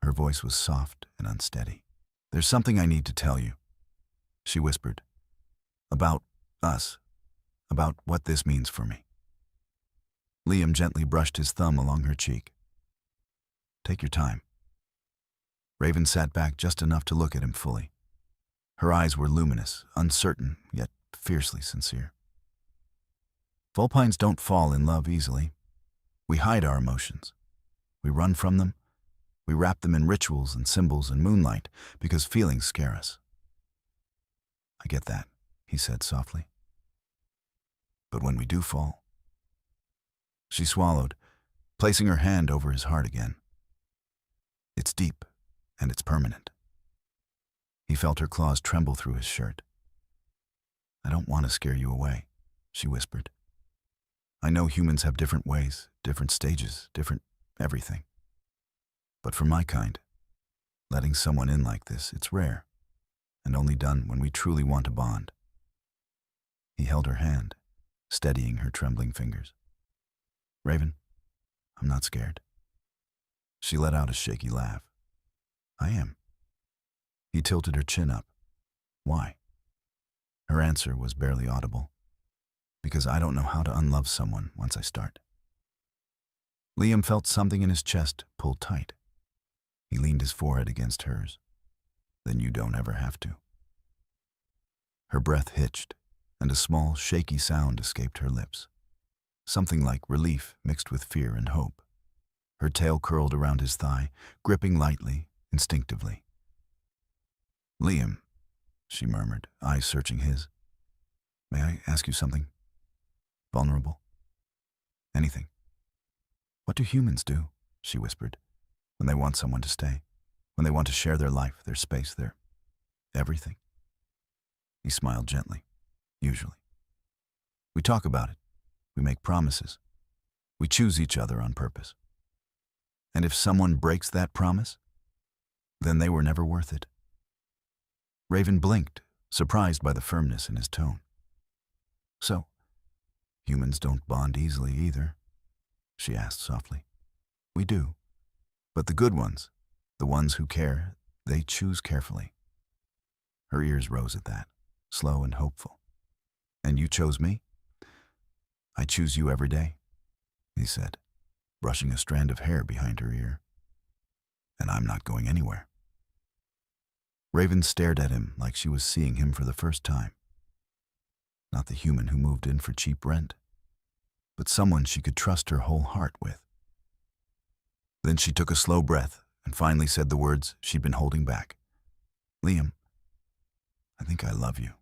her voice was soft and unsteady. "There's something I need to tell you," she whispered. "About us. About what this means for me." Liam gently brushed his thumb along her cheek. "Take your time." Raven sat back just enough to look at him fully. Her eyes were luminous, uncertain, yet fiercely sincere. "Vulpines don't fall in love easily. We hide our emotions. We run from them. We wrap them in rituals and symbols and moonlight because feelings scare us." "I get that," he said softly. "But when we do fall..." She swallowed, placing her hand over his heart again. "It's deep, and it's permanent." He felt her claws tremble through his shirt. "I don't want to scare you away," she whispered. "I know humans have different ways, different stages, different everything. But for my kind, letting someone in like this, it's rare, and only done when we truly want to bond." He held her hand, steadying her trembling fingers. "Raven, I'm not scared." She let out a shaky laugh. "I am." He tilted her chin up. "Why?" Her answer was barely audible. "Because I don't know how to unlove someone once I start." Liam felt something in his chest pull tight. He leaned his forehead against hers. "Then you don't ever have to." Her breath hitched, and a small, shaky sound escaped her lips. Something like relief mixed with fear and hope. Her tail curled around his thigh, gripping lightly, instinctively. "Liam," she murmured, eyes searching his. "May I ask you something? Vulnerable? Anything?" "What do humans do?" she whispered. "When they want someone to stay? When they want to share their life, their space, their everything?" He smiled gently. "Usually. We talk about it. We make promises. We choose each other on purpose. And if someone breaks that promise, then they were never worth it." Raven blinked, surprised by the firmness in his tone. "So, humans don't bond easily either?" she asked softly. "We do. But the good ones, the ones who care, they choose carefully." Her ears rose at that, slow and hopeful. "And you chose me?" "I choose you every day," he said, brushing a strand of hair behind her ear. "And I'm not going anywhere." Raven stared at him like she was seeing him for the first time. Not the human who moved in for cheap rent, but someone she could trust her whole heart with. Then she took a slow breath and finally said the words she'd been holding back. "Liam, I think I love you."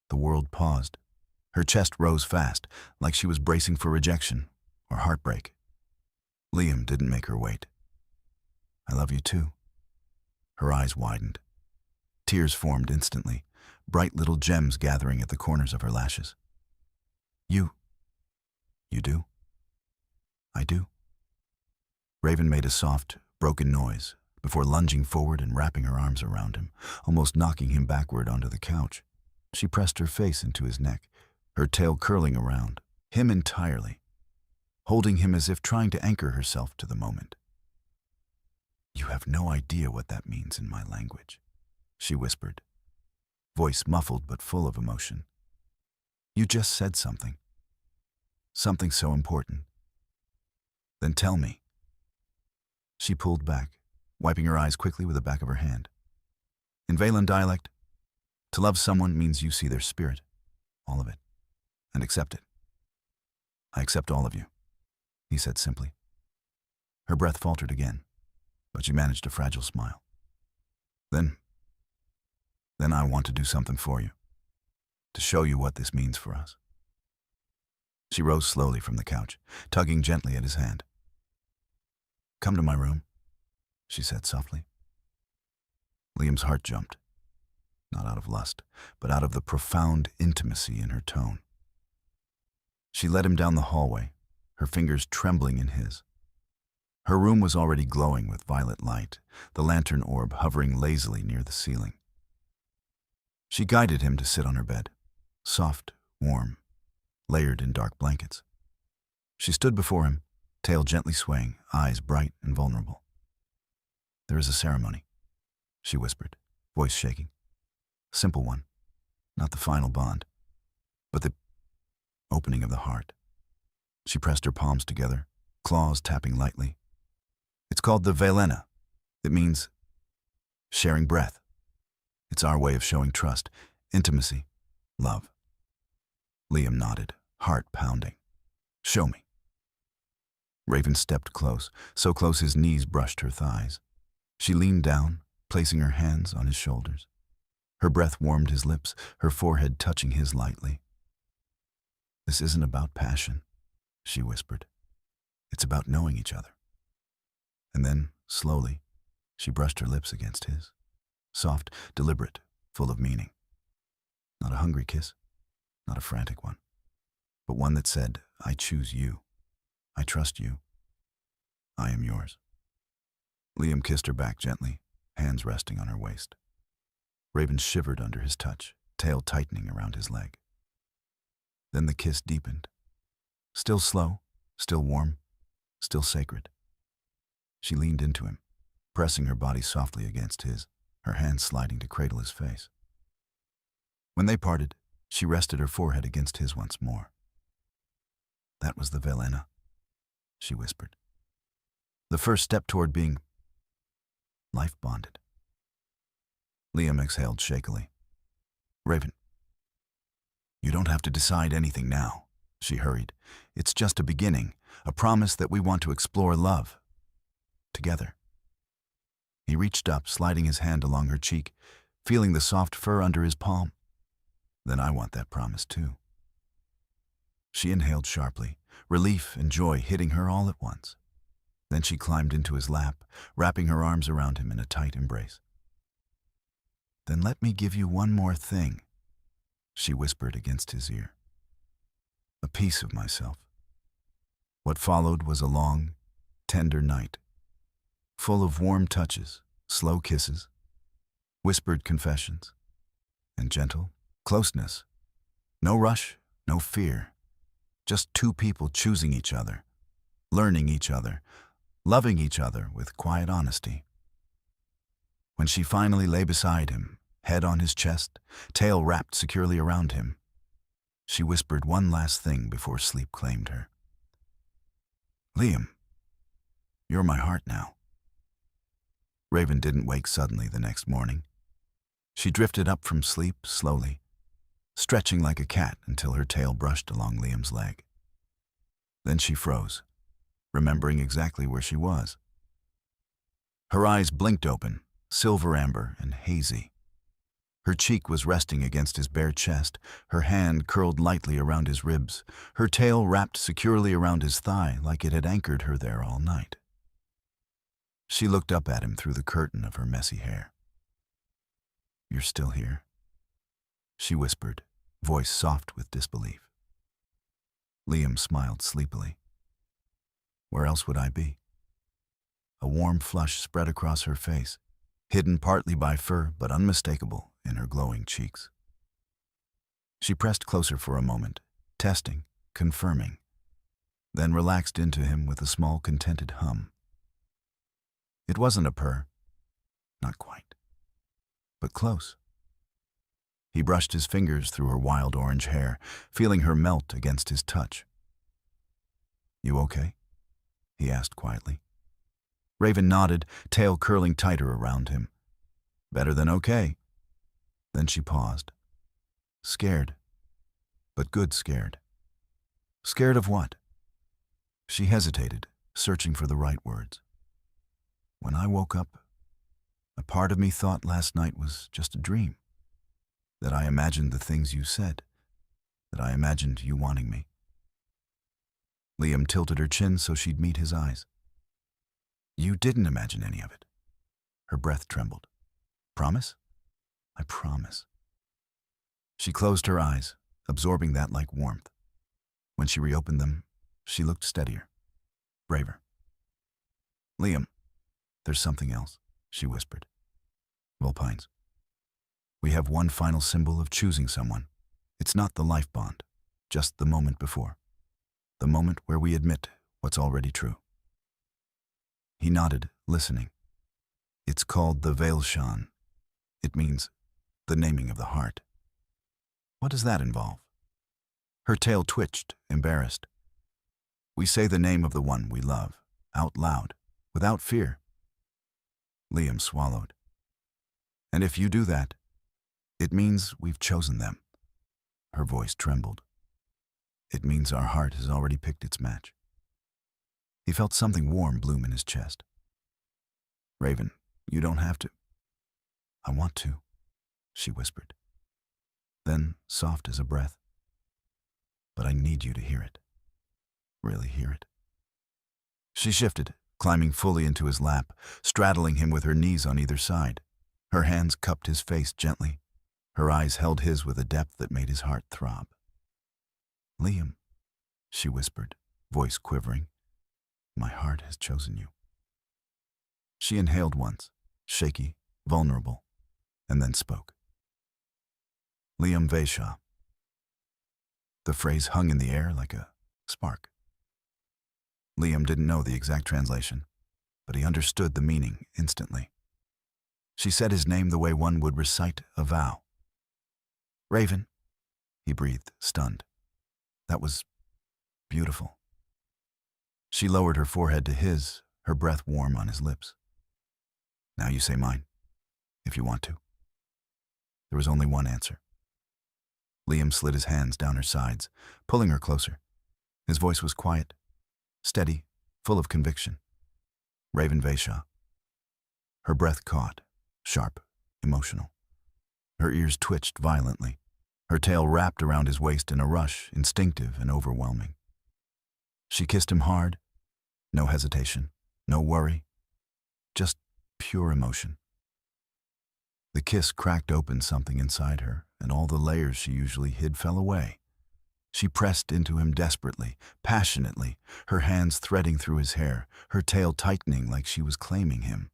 The world paused. Her chest rose fast, like she was bracing for rejection or heartbreak. Liam didn't make her wait. "I love you too." Her eyes widened. Tears formed instantly, bright little gems gathering at the corners of her lashes. You do?" "I do." Raven made a soft, broken noise before lunging forward and wrapping her arms around him, almost knocking him backward onto the couch. She pressed her face into his neck, her tail curling around him entirely, holding him as if trying to anchor herself to the moment. "You have no idea what that means in my language," she whispered, voice muffled but full of emotion. "You just said something. Something so important. Then tell me." She pulled back, wiping her eyes quickly with the back of her hand. In Valen dialect, to love someone means you see their spirit, all of it, and accept it. "I accept all of you," he said simply. Her breath faltered again, but she managed a fragile smile. Then I want to do something for you, to show you what this means for us." She rose slowly from the couch, tugging gently at his hand. "Come to my room," she said softly. Liam's heart jumped, not out of lust, but out of the profound intimacy in her tone. She led him down the hallway, her fingers trembling in his. Her room was already glowing with violet light, the lantern orb hovering lazily near the ceiling. She guided him to sit on her bed, soft, warm, layered in dark blankets. She stood before him, tail gently swaying, eyes bright and vulnerable. "There is a ceremony," she whispered, voice shaking. "Simple one, not the final bond, but the opening of the heart." She pressed her palms together, claws tapping lightly. "It's called the Velena. It means sharing breath. It's our way of showing trust, intimacy, love." Liam nodded, heart pounding. "Show me." Raven stepped close, so close his knees brushed her thighs. She leaned down, placing her hands on his shoulders. Her breath warmed his lips, her forehead touching his lightly. "This isn't about passion," she whispered. "It's about knowing each other." And then, slowly, she brushed her lips against his. Soft, deliberate, full of meaning. Not a hungry kiss, not a frantic one, but one that said, "I choose you. I trust you. I am yours." Liam kissed her back gently, hands resting on her waist. Raven shivered under his touch, tail tightening around his leg. Then the kiss deepened. Still slow, still warm, still sacred. She leaned into him, pressing her body softly against his, her hands sliding to cradle his face. When they parted, she rested her forehead against his once more. "That was the Velena," she whispered. "The first step toward being life bonded." Liam exhaled shakily. "Raven, you don't have to decide anything now," she hurried. "It's just a beginning, a promise that we want to explore love. Together." He reached up, sliding his hand along her cheek, feeling the soft fur under his palm. "Then I want that promise too." She inhaled sharply, relief and joy hitting her all at once. Then she climbed into his lap, wrapping her arms around him in a tight embrace. "Then let me give you one more thing," she whispered against his ear. "A piece of myself." What followed was a long, tender night, full of warm touches, slow kisses, whispered confessions, and gentle closeness. No rush, no fear, just two people choosing each other, learning each other, loving each other with quiet honesty. When she finally lay beside him, head on his chest, tail wrapped securely around him, she whispered one last thing before sleep claimed her. "Liam, you're my heart now." Raven didn't wake suddenly the next morning. She drifted up from sleep slowly, stretching like a cat until her tail brushed along Liam's leg. Then she froze, remembering exactly where she was. Her eyes blinked open, silver amber and hazy. Her cheek was resting against his bare chest, her hand curled lightly around his ribs, her tail wrapped securely around his thigh like it had anchored her there all night. She looked up at him through the curtain of her messy hair. "You're still here?" she whispered, voice soft with disbelief. Liam smiled sleepily. "Where else would I be?" A warm flush spread across her face, hidden partly by fur but unmistakable in her glowing cheeks. She pressed closer for a moment, testing, confirming, then relaxed into him with a small contented hum. It wasn't a purr, not quite, but close. He brushed his fingers through her wild orange hair, feeling her melt against his touch. "You okay?" he asked quietly. Raven nodded, tail curling tighter around him. "Better than okay." Then she paused. Scared, but good scared. Scared of what? She hesitated, searching for the right words. "When I woke up, a part of me thought last night was just a dream. That I imagined the things you said. That I imagined you wanting me." Liam tilted her chin so she'd meet his eyes. "You didn't imagine any of it." Her breath trembled. "Promise?" "I promise." She closed her eyes, absorbing that like warmth. When she reopened them, she looked steadier, braver. "Liam, there's something else," she whispered. "Vulpines. We have one final symbol of choosing someone. It's not the life bond, just the moment before. the moment where we admit what's already true. He nodded, listening. It's called the Veilshan. It means the naming of the heart. What does that involve? Her tail twitched, embarrassed. We say the name of the one we love, out loud, without fear. Liam swallowed. And if you do that, it means we've chosen them. Her voice trembled. It means our heart has already picked its match. He felt something warm bloom in his chest. Raven, you don't have to. I want to, she whispered. Then, soft as a breath. But I need you to hear it. Really hear it. She shifted, climbing fully into his lap, straddling him with her knees on either side. Her hands cupped his face gently. Her eyes held his with a depth that made his heart throb. Liam, she whispered, voice quivering, my heart has chosen you. She inhaled once, shaky, vulnerable, and then spoke. Liam Vaishaw. The phrase hung in the air like a spark. Liam didn't know the exact translation, but he understood the meaning instantly. She said his name the way one would recite a vow. Raven, he breathed, stunned. That was beautiful. She lowered her forehead to his, her breath warm on his lips. Now you say mine, if you want to. There was only one answer. Liam slid his hands down her sides, pulling her closer. His voice was quiet, steady, full of conviction. Raven Vaishaw. Her breath caught, sharp, emotional. Her ears twitched violently. Her tail wrapped around his waist in a rush, instinctive and overwhelming. She kissed him hard. No hesitation, no worry, just pure emotion. The kiss cracked open something inside her, and all the layers she usually hid fell away. She pressed into him desperately, passionately, her hands threading through his hair, her tail tightening like she was claiming him.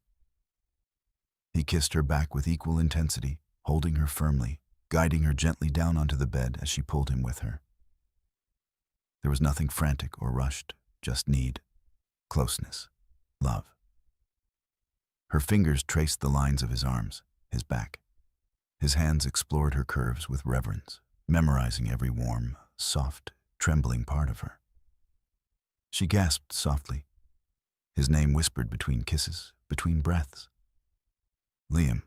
He kissed her back with equal intensity, holding her firmly, guiding her gently down onto the bed as she pulled him with her. There was nothing frantic or rushed, just need, closeness, love. Her fingers traced the lines of his arms, his back. His hands explored her curves with reverence, memorizing every warm, soft, trembling part of her. She gasped softly. His name whispered between kisses, between breaths. Liam.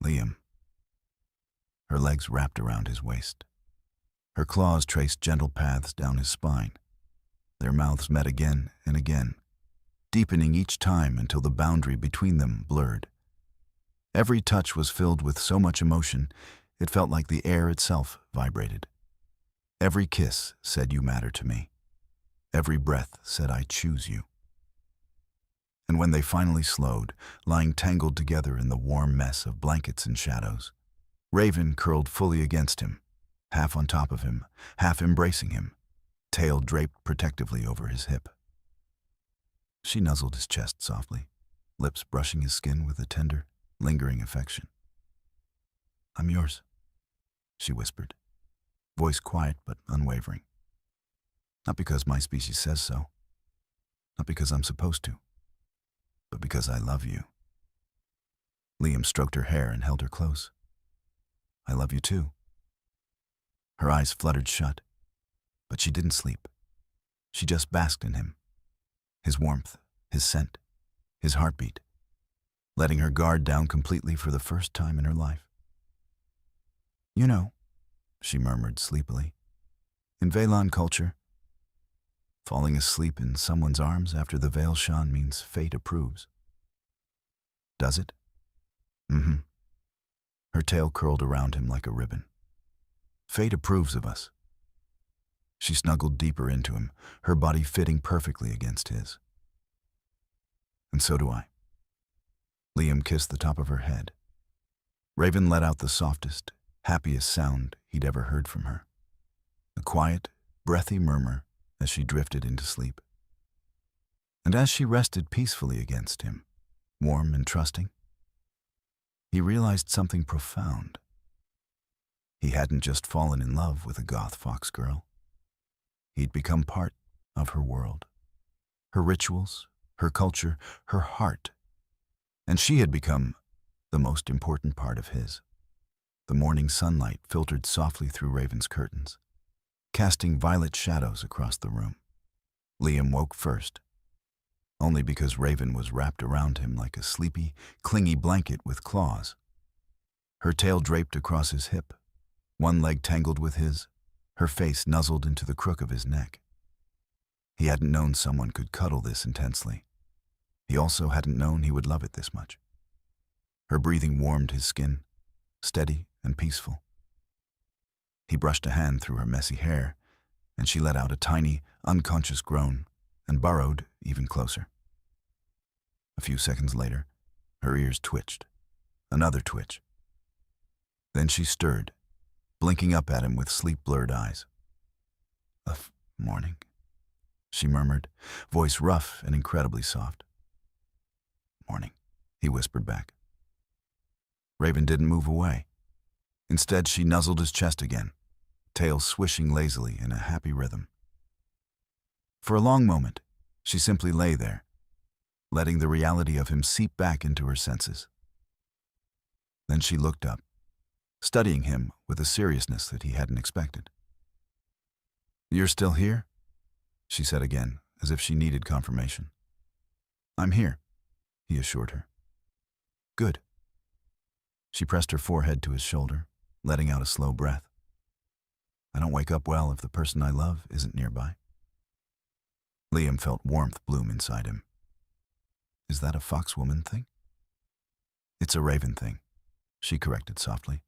Liam. Her legs wrapped around his waist. Her claws traced gentle paths down his spine. Their mouths met again and again, deepening each time until the boundary between them blurred. Every touch was filled with so much emotion, it felt like the air itself vibrated. Every kiss said you matter to me. Every breath said I choose you. And when they finally slowed, lying tangled together in the warm mess of blankets and shadows, Raven curled fully against him, half on top of him, half embracing him, tail draped protectively over his hip. She nuzzled his chest softly, lips brushing his skin with a tender, lingering affection. I'm yours, she whispered, voice quiet but unwavering. Not because my species says so, not because I'm supposed to, but because I love you. Liam stroked her hair and held her close. I love you too. Her eyes fluttered shut, but she didn't sleep. She just basked in him, his warmth, his scent, his heartbeat, letting her guard down completely for the first time in her life. You know, she murmured sleepily, in Velan culture, falling asleep in someone's arms after the Veilshan means fate approves. Does it? Mm-hmm. Her tail curled around him like a ribbon. Fate approves of us. She snuggled deeper into him, her body fitting perfectly against his. And so do I. Liam kissed the top of her head. Raven let out the softest, happiest sound he'd ever heard from her. A quiet, breathy murmur as she drifted into sleep. And as she rested peacefully against him, warm and trusting, he realized something profound. He hadn't just fallen in love with a goth fox girl. He'd become part of her world, her rituals, her culture, her heart, and she had become the most important part of his. The morning sunlight filtered softly through Raven's curtains, casting violet shadows across the room. Liam woke first, only because Raven was wrapped around him like a sleepy, clingy blanket with claws. Her tail draped across his hip, one leg tangled with his, her face nuzzled into the crook of his neck. He hadn't known someone could cuddle this intensely. He also hadn't known he would love it this much. Her breathing warmed his skin, steady and peaceful. He brushed a hand through her messy hair, and she let out a tiny, unconscious groan and burrowed even closer. A few seconds later, her ears twitched. Another twitch. Then she stirred, blinking up at him with sleep-blurred eyes. Morning," she murmured, voice rough and incredibly soft. "Morning," he whispered back. Raven didn't move away. Instead, she nuzzled his chest again, tail swishing lazily in a happy rhythm. For a long moment, she simply lay there, letting the reality of him seep back into her senses. Then she looked up, studying him with a seriousness that he hadn't expected. "You're still here?" she said again, as if she needed confirmation. "I'm here," he assured her. "Good." She pressed her forehead to his shoulder, letting out a slow breath. "I don't wake up well if the person I love isn't nearby." Liam felt warmth bloom inside him. "Is that a foxwoman thing?" "It's a Raven thing," she corrected softly.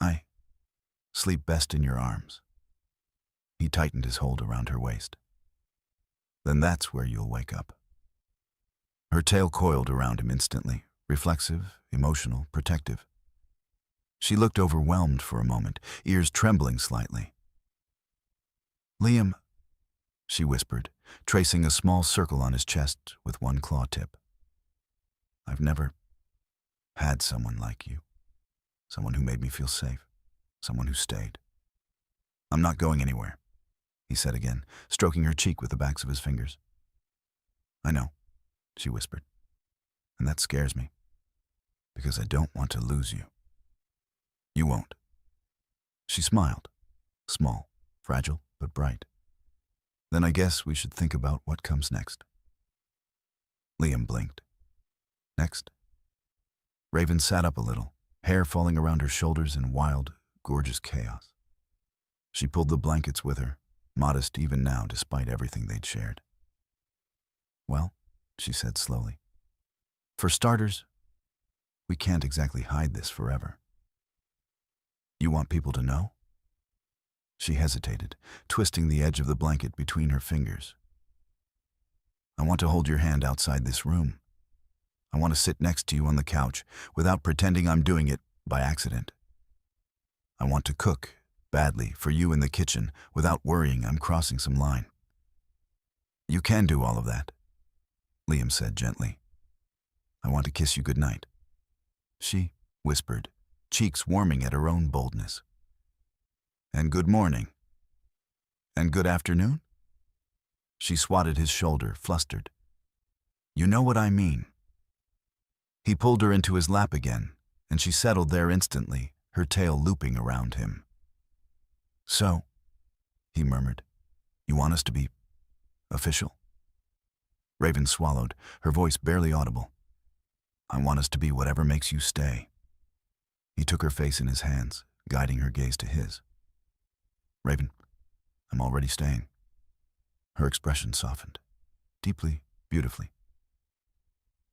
"I sleep best in your arms." He tightened his hold around her waist. "Then that's where you'll wake up." Her tail coiled around him instantly, reflexive, emotional, protective. She looked overwhelmed for a moment, ears trembling slightly. "Liam," she whispered, tracing a small circle on his chest with one claw tip. "I've never had someone like you. Someone who made me feel safe. Someone who stayed." "I'm not going anywhere," he said again, stroking her cheek with the backs of his fingers. "I know," she whispered, "and that scares me, because I don't want to lose you." "You won't." She smiled, small, fragile, but bright. "Then I guess we should think about what comes next." Liam blinked. "Next?" Raven sat up a little, hair falling around her shoulders in wild, gorgeous chaos. She pulled the blankets with her, modest even now despite everything they'd shared. "Well," she said slowly, "for starters, we can't exactly hide this forever." "You want people to know?" She hesitated, twisting the edge of the blanket between her fingers. "I want to hold your hand outside this room. I want to sit next to you on the couch without pretending I'm doing it by accident. I want to cook, badly, for you in the kitchen without worrying I'm crossing some line." "You can do all of that," Liam said gently. "I want to kiss you goodnight," she whispered, cheeks warming at her own boldness. "And good morning." "And good afternoon?" She swatted his shoulder, flustered. "You know what I mean." He pulled her into his lap again, and she settled there instantly, her tail looping around him. "So," he murmured, "you want us to be official?" Raven swallowed, her voice barely audible. "I want us to be whatever makes you stay." He took her face in his hands, guiding her gaze to his. "Raven, I'm already staying." Her expression softened, deeply, beautifully.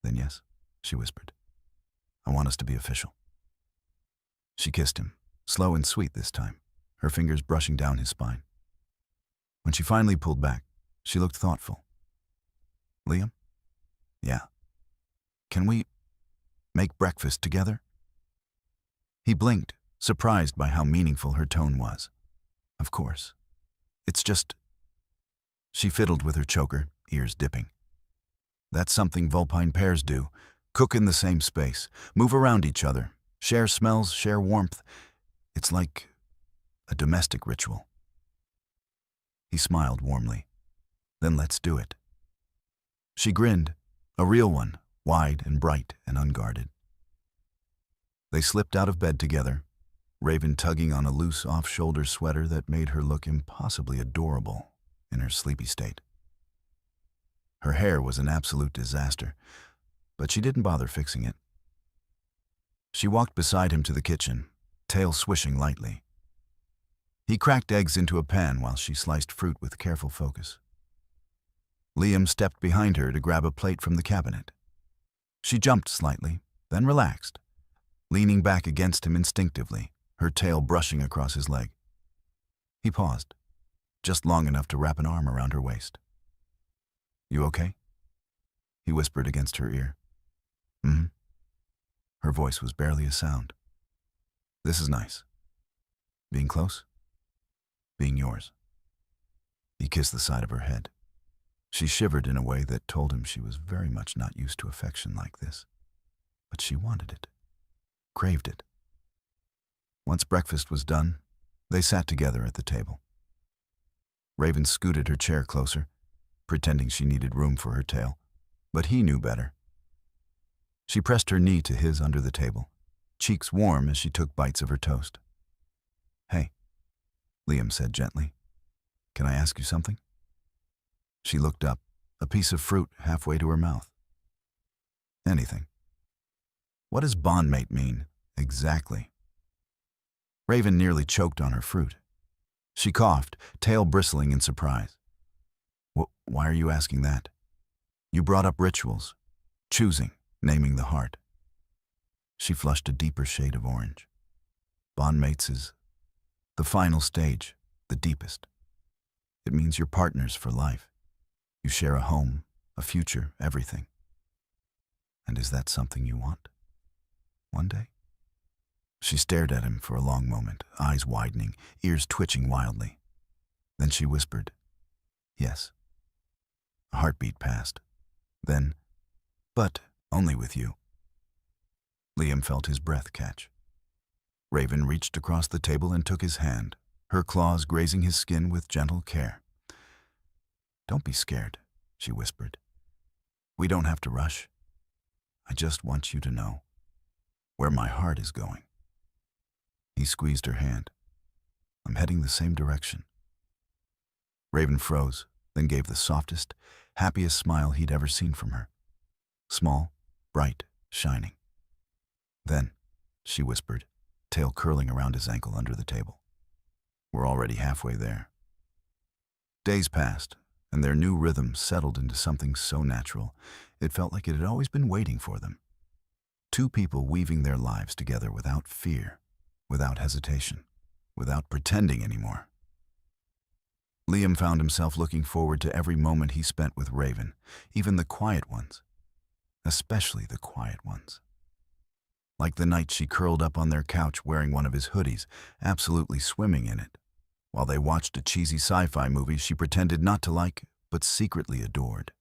"Then yes," she whispered. "I want us to be official." She kissed him, slow and sweet this time, her fingers brushing down his spine. When she finally pulled back, she looked thoughtful. "Liam?" "Yeah." "Can we make breakfast together?" He blinked, surprised by how meaningful her tone was. "Of course. It's just—" She fiddled with her choker, ears dipping. "That's something vulpine pairs do. Cook in the same space, move around each other, share smells, share warmth. It's like a domestic ritual." He smiled warmly. Then let's do it. She grinned, a real one, wide and bright and unguarded. They slipped out of bed together, Raven tugging on a loose off-shoulder sweater that made her look impossibly adorable in her sleepy state. Her hair was an absolute disaster, but she didn't bother fixing it. She walked beside him to the kitchen, tail swishing lightly. He cracked eggs into a pan while she sliced fruit with careful focus. Liam stepped behind her to grab a plate from the cabinet. She jumped slightly, then relaxed, leaning back against him instinctively, her tail brushing across his leg. He paused, just long enough to wrap an arm around her waist. "You okay?" he whispered against her ear. "Mm-hmm." Her voice was barely a sound. "This is nice. Being close? Being yours." He kissed the side of her head. She shivered in a way that told him she was very much not used to affection like this. But she wanted it, craved it. Once breakfast was done, they sat together at the table. Raven scooted her chair closer, pretending she needed room for her tail, but he knew better. She pressed her knee to his under the table, cheeks warm as she took bites of her toast. "Hey," Liam said gently, "can I ask you something?" She looked up, a piece of fruit halfway to her mouth. "Anything." "What does bondmate mean, exactly?" Raven nearly choked on her fruit. She coughed, tail bristling in surprise. Why are you asking that? You brought up rituals, choosing, naming the heart." She flushed a deeper shade of orange. Bondmates is the final stage, the deepest. It means you're partners for life. You share a home, a future, everything. And is that something you want? One day? She stared at him for a long moment, eyes widening, ears twitching wildly. Then she whispered, "Yes." A heartbeat passed. Then, "But only with you." Liam felt his breath catch. Raven reached across the table and took his hand, her claws grazing his skin with gentle care. "Don't be scared," she whispered. "We don't have to rush. I just want you to know where my heart is going." He squeezed her hand. "I'm heading the same direction." Raven froze, then gave the softest, happiest smile he'd ever seen from her. Small, bright, shining. "Then," she whispered, tail curling around his ankle under the table, "we're already halfway there." Days passed, and their new rhythm settled into something so natural, it felt like it had always been waiting for them. Two people weaving their lives together without fear, without hesitation, without pretending anymore. Liam found himself looking forward to every moment he spent with Raven, even the quiet ones, especially the quiet ones. Like the night she curled up on their couch wearing one of his hoodies, absolutely swimming in it, while they watched a cheesy sci-fi movie she pretended not to like, but secretly adored.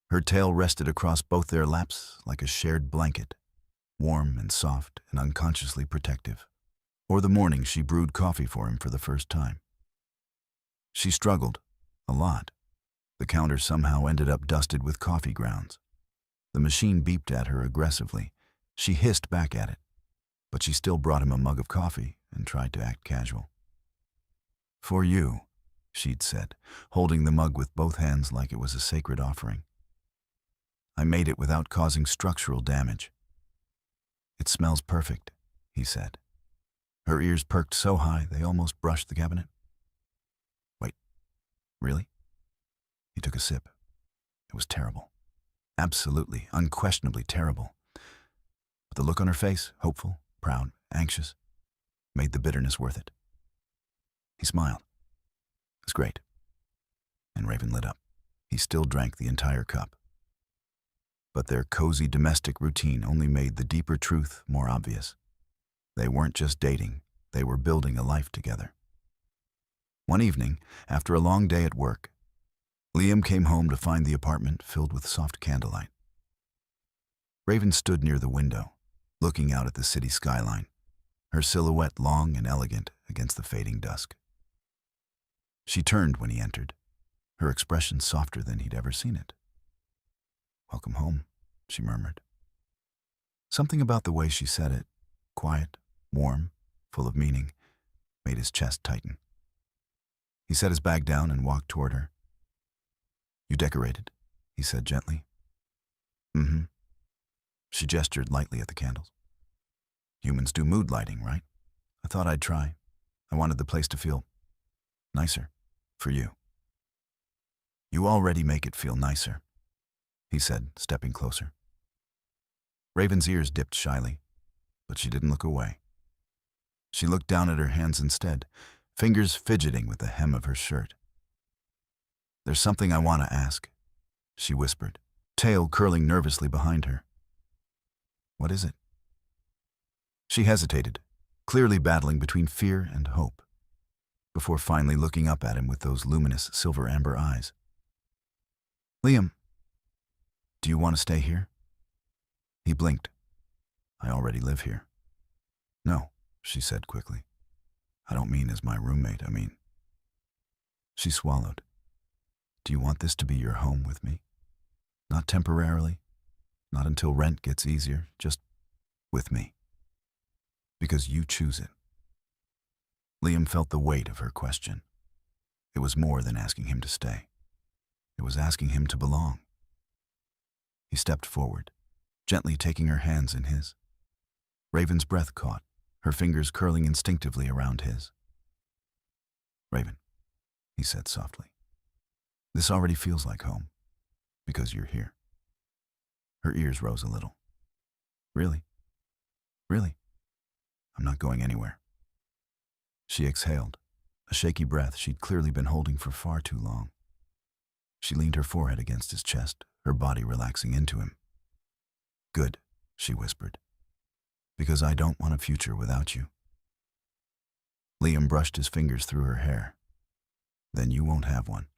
Her tail rested across both their laps like a shared blanket, warm and soft and unconsciously protective. Or the morning she brewed coffee for him for the first time. She struggled, a lot. The counter somehow ended up dusted with coffee grounds. The machine beeped at her aggressively. She hissed back at it, but she still brought him a mug of coffee and tried to act casual. "For you," she'd said, holding the mug with both hands like it was a sacred offering. "I made it without causing structural damage." "It smells perfect," he said. Her ears perked so high they almost brushed the cabinet. "Wait, really?" He took a sip. It was terrible. Absolutely, unquestionably terrible. But the look on her face, hopeful, proud, anxious, made the bitterness worth it. He smiled. It was great. And Raven lit up. He still drank the entire cup. But their cozy domestic routine only made the deeper truth more obvious. They weren't just dating, they were building a life together. One evening, after a long day at work, Liam came home to find the apartment filled with soft candlelight. Raven stood near the window, looking out at the city skyline, her silhouette long and elegant against the fading dusk. She turned when he entered, her expression softer than he'd ever seen it. "Welcome home," she murmured. Something about the way she said it, quiet, warm, full of meaning, made his chest tighten. He set his bag down and walked toward her. "You decorated?" he said gently. "Mm-hmm." She gestured lightly at the candles. "Humans do mood lighting, right? I thought I'd try. I wanted the place to feel nicer for you." "You already make it feel nicer," he said, stepping closer. Raven's ears dipped shyly, but she didn't look away. She looked down at her hands instead, fingers fidgeting with the hem of her shirt. "There's something I want to ask," she whispered, tail curling nervously behind her. "What is it?" She hesitated, clearly battling between fear and hope, before finally looking up at him with those luminous silver-amber eyes. "Liam, do you want to stay here?" He blinked. "I already live here." "No," she said quickly. "I don't mean as my roommate, I mean." She swallowed. "Do you want this to be your home with me? Not temporarily, not until rent gets easier, just with me. Because you choose it." Liam felt the weight of her question. It was more than asking him to stay. It was asking him to belong. He stepped forward, gently taking her hands in his. Raven's breath caught, her fingers curling instinctively around his. "Raven," he said softly, "this already feels like home, because you're here." Her ears rose a little. "Really? Really? I'm not going anywhere." She exhaled, a shaky breath she'd clearly been holding for far too long. She leaned her forehead against his chest, her body relaxing into him. "Good," she whispered, "because I don't want a future without you." Liam brushed his fingers through her hair. "Then you won't have one."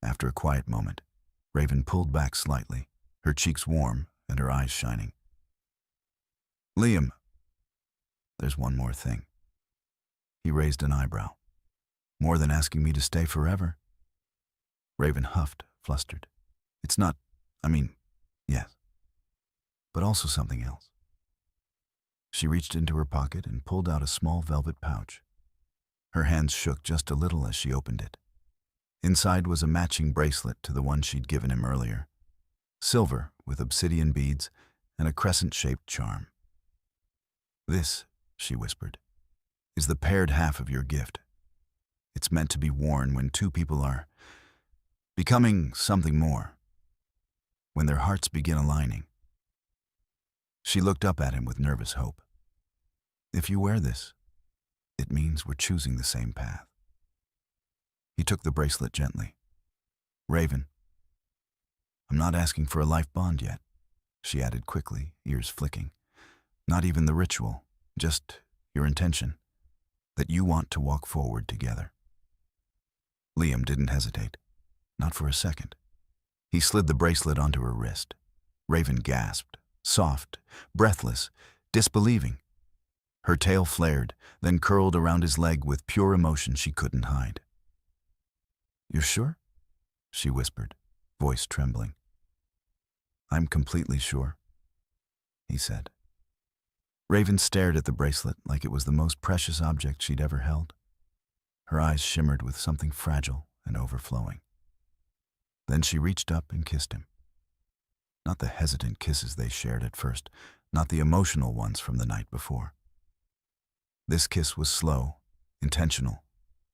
After a quiet moment, Raven pulled back slightly, her cheeks warm and her eyes shining. "Liam, there's one more thing." He raised an eyebrow. "More than asking me to stay forever?" Raven huffed, flustered. "It's not, yes, but also something else." She reached into her pocket and pulled out a small velvet pouch. Her hands shook just a little as she opened it. Inside was a matching bracelet to the one she'd given him earlier. Silver with obsidian beads and a crescent-shaped charm. "This," she whispered, "is the paired half of your gift. It's meant to be worn when two people are becoming something more, when their hearts begin aligning." She looked up at him with nervous hope. "If you wear this, it means we're choosing the same path." He took the bracelet gently. "Raven, I'm not asking for a life bond yet," she added quickly, ears flicking. "Not even the ritual, just your intention, that you want to walk forward together." Liam didn't hesitate, not for a second. He slid the bracelet onto her wrist. Raven gasped, soft, breathless, disbelieving. Her tail flared, then curled around his leg with pure emotion she couldn't hide. "You're sure?" she whispered, voice trembling. "I'm completely sure," he said. Raven stared at the bracelet like it was the most precious object she'd ever held. Her eyes shimmered with something fragile and overflowing. Then she reached up and kissed him. Not the hesitant kisses they shared at first, not the emotional ones from the night before. This kiss was slow, intentional,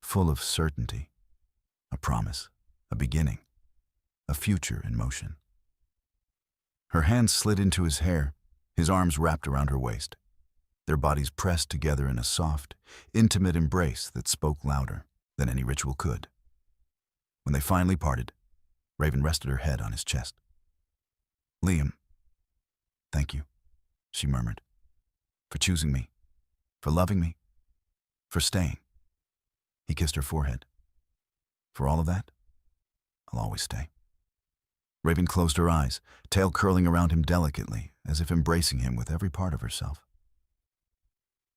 full of certainty. A promise, a beginning, a future in motion. Her hands slid into his hair, his arms wrapped around her waist. Their bodies pressed together in a soft, intimate embrace that spoke louder than any ritual could. When they finally parted, Raven rested her head on his chest. "Liam, thank you," she murmured, "for choosing me, for loving me, for staying." He kissed her forehead. "For all of that, I'll always stay." Raven closed her eyes, tail curling around him delicately, as if embracing him with every part of herself.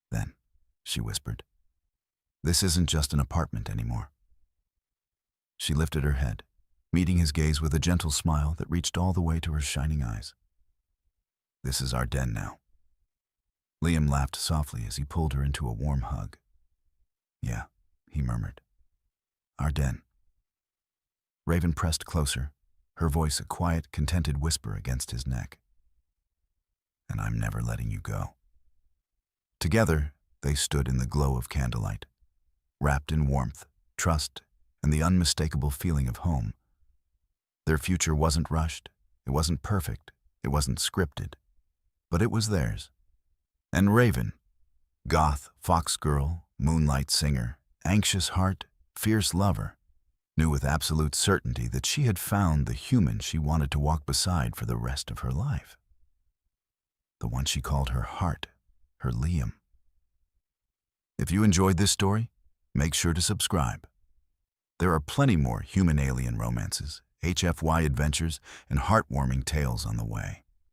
"Then," she whispered, This isn't just an apartment anymore. She lifted her head, meeting his gaze with a gentle smile that reached all the way to her shining eyes. This is our den now. Liam laughed softly as he pulled her into a warm hug. Yeah, he murmured. Our den. Raven pressed closer, her voice a quiet, contented whisper against his neck. And I'm never letting you go. Together, they stood in the glow of candlelight, wrapped in warmth, trust, and the unmistakable feeling of home. Their future wasn't rushed, it wasn't perfect, it wasn't scripted, but it was theirs. And Raven, goth, fox girl, moonlight singer, anxious heart, fierce lover, knew with absolute certainty that she had found the human she wanted to walk beside for the rest of her life. The one she called her heart, her Liam. If you enjoyed this story, make sure to subscribe. There are plenty more human-alien romances, HFY adventures, and heartwarming tales on the way.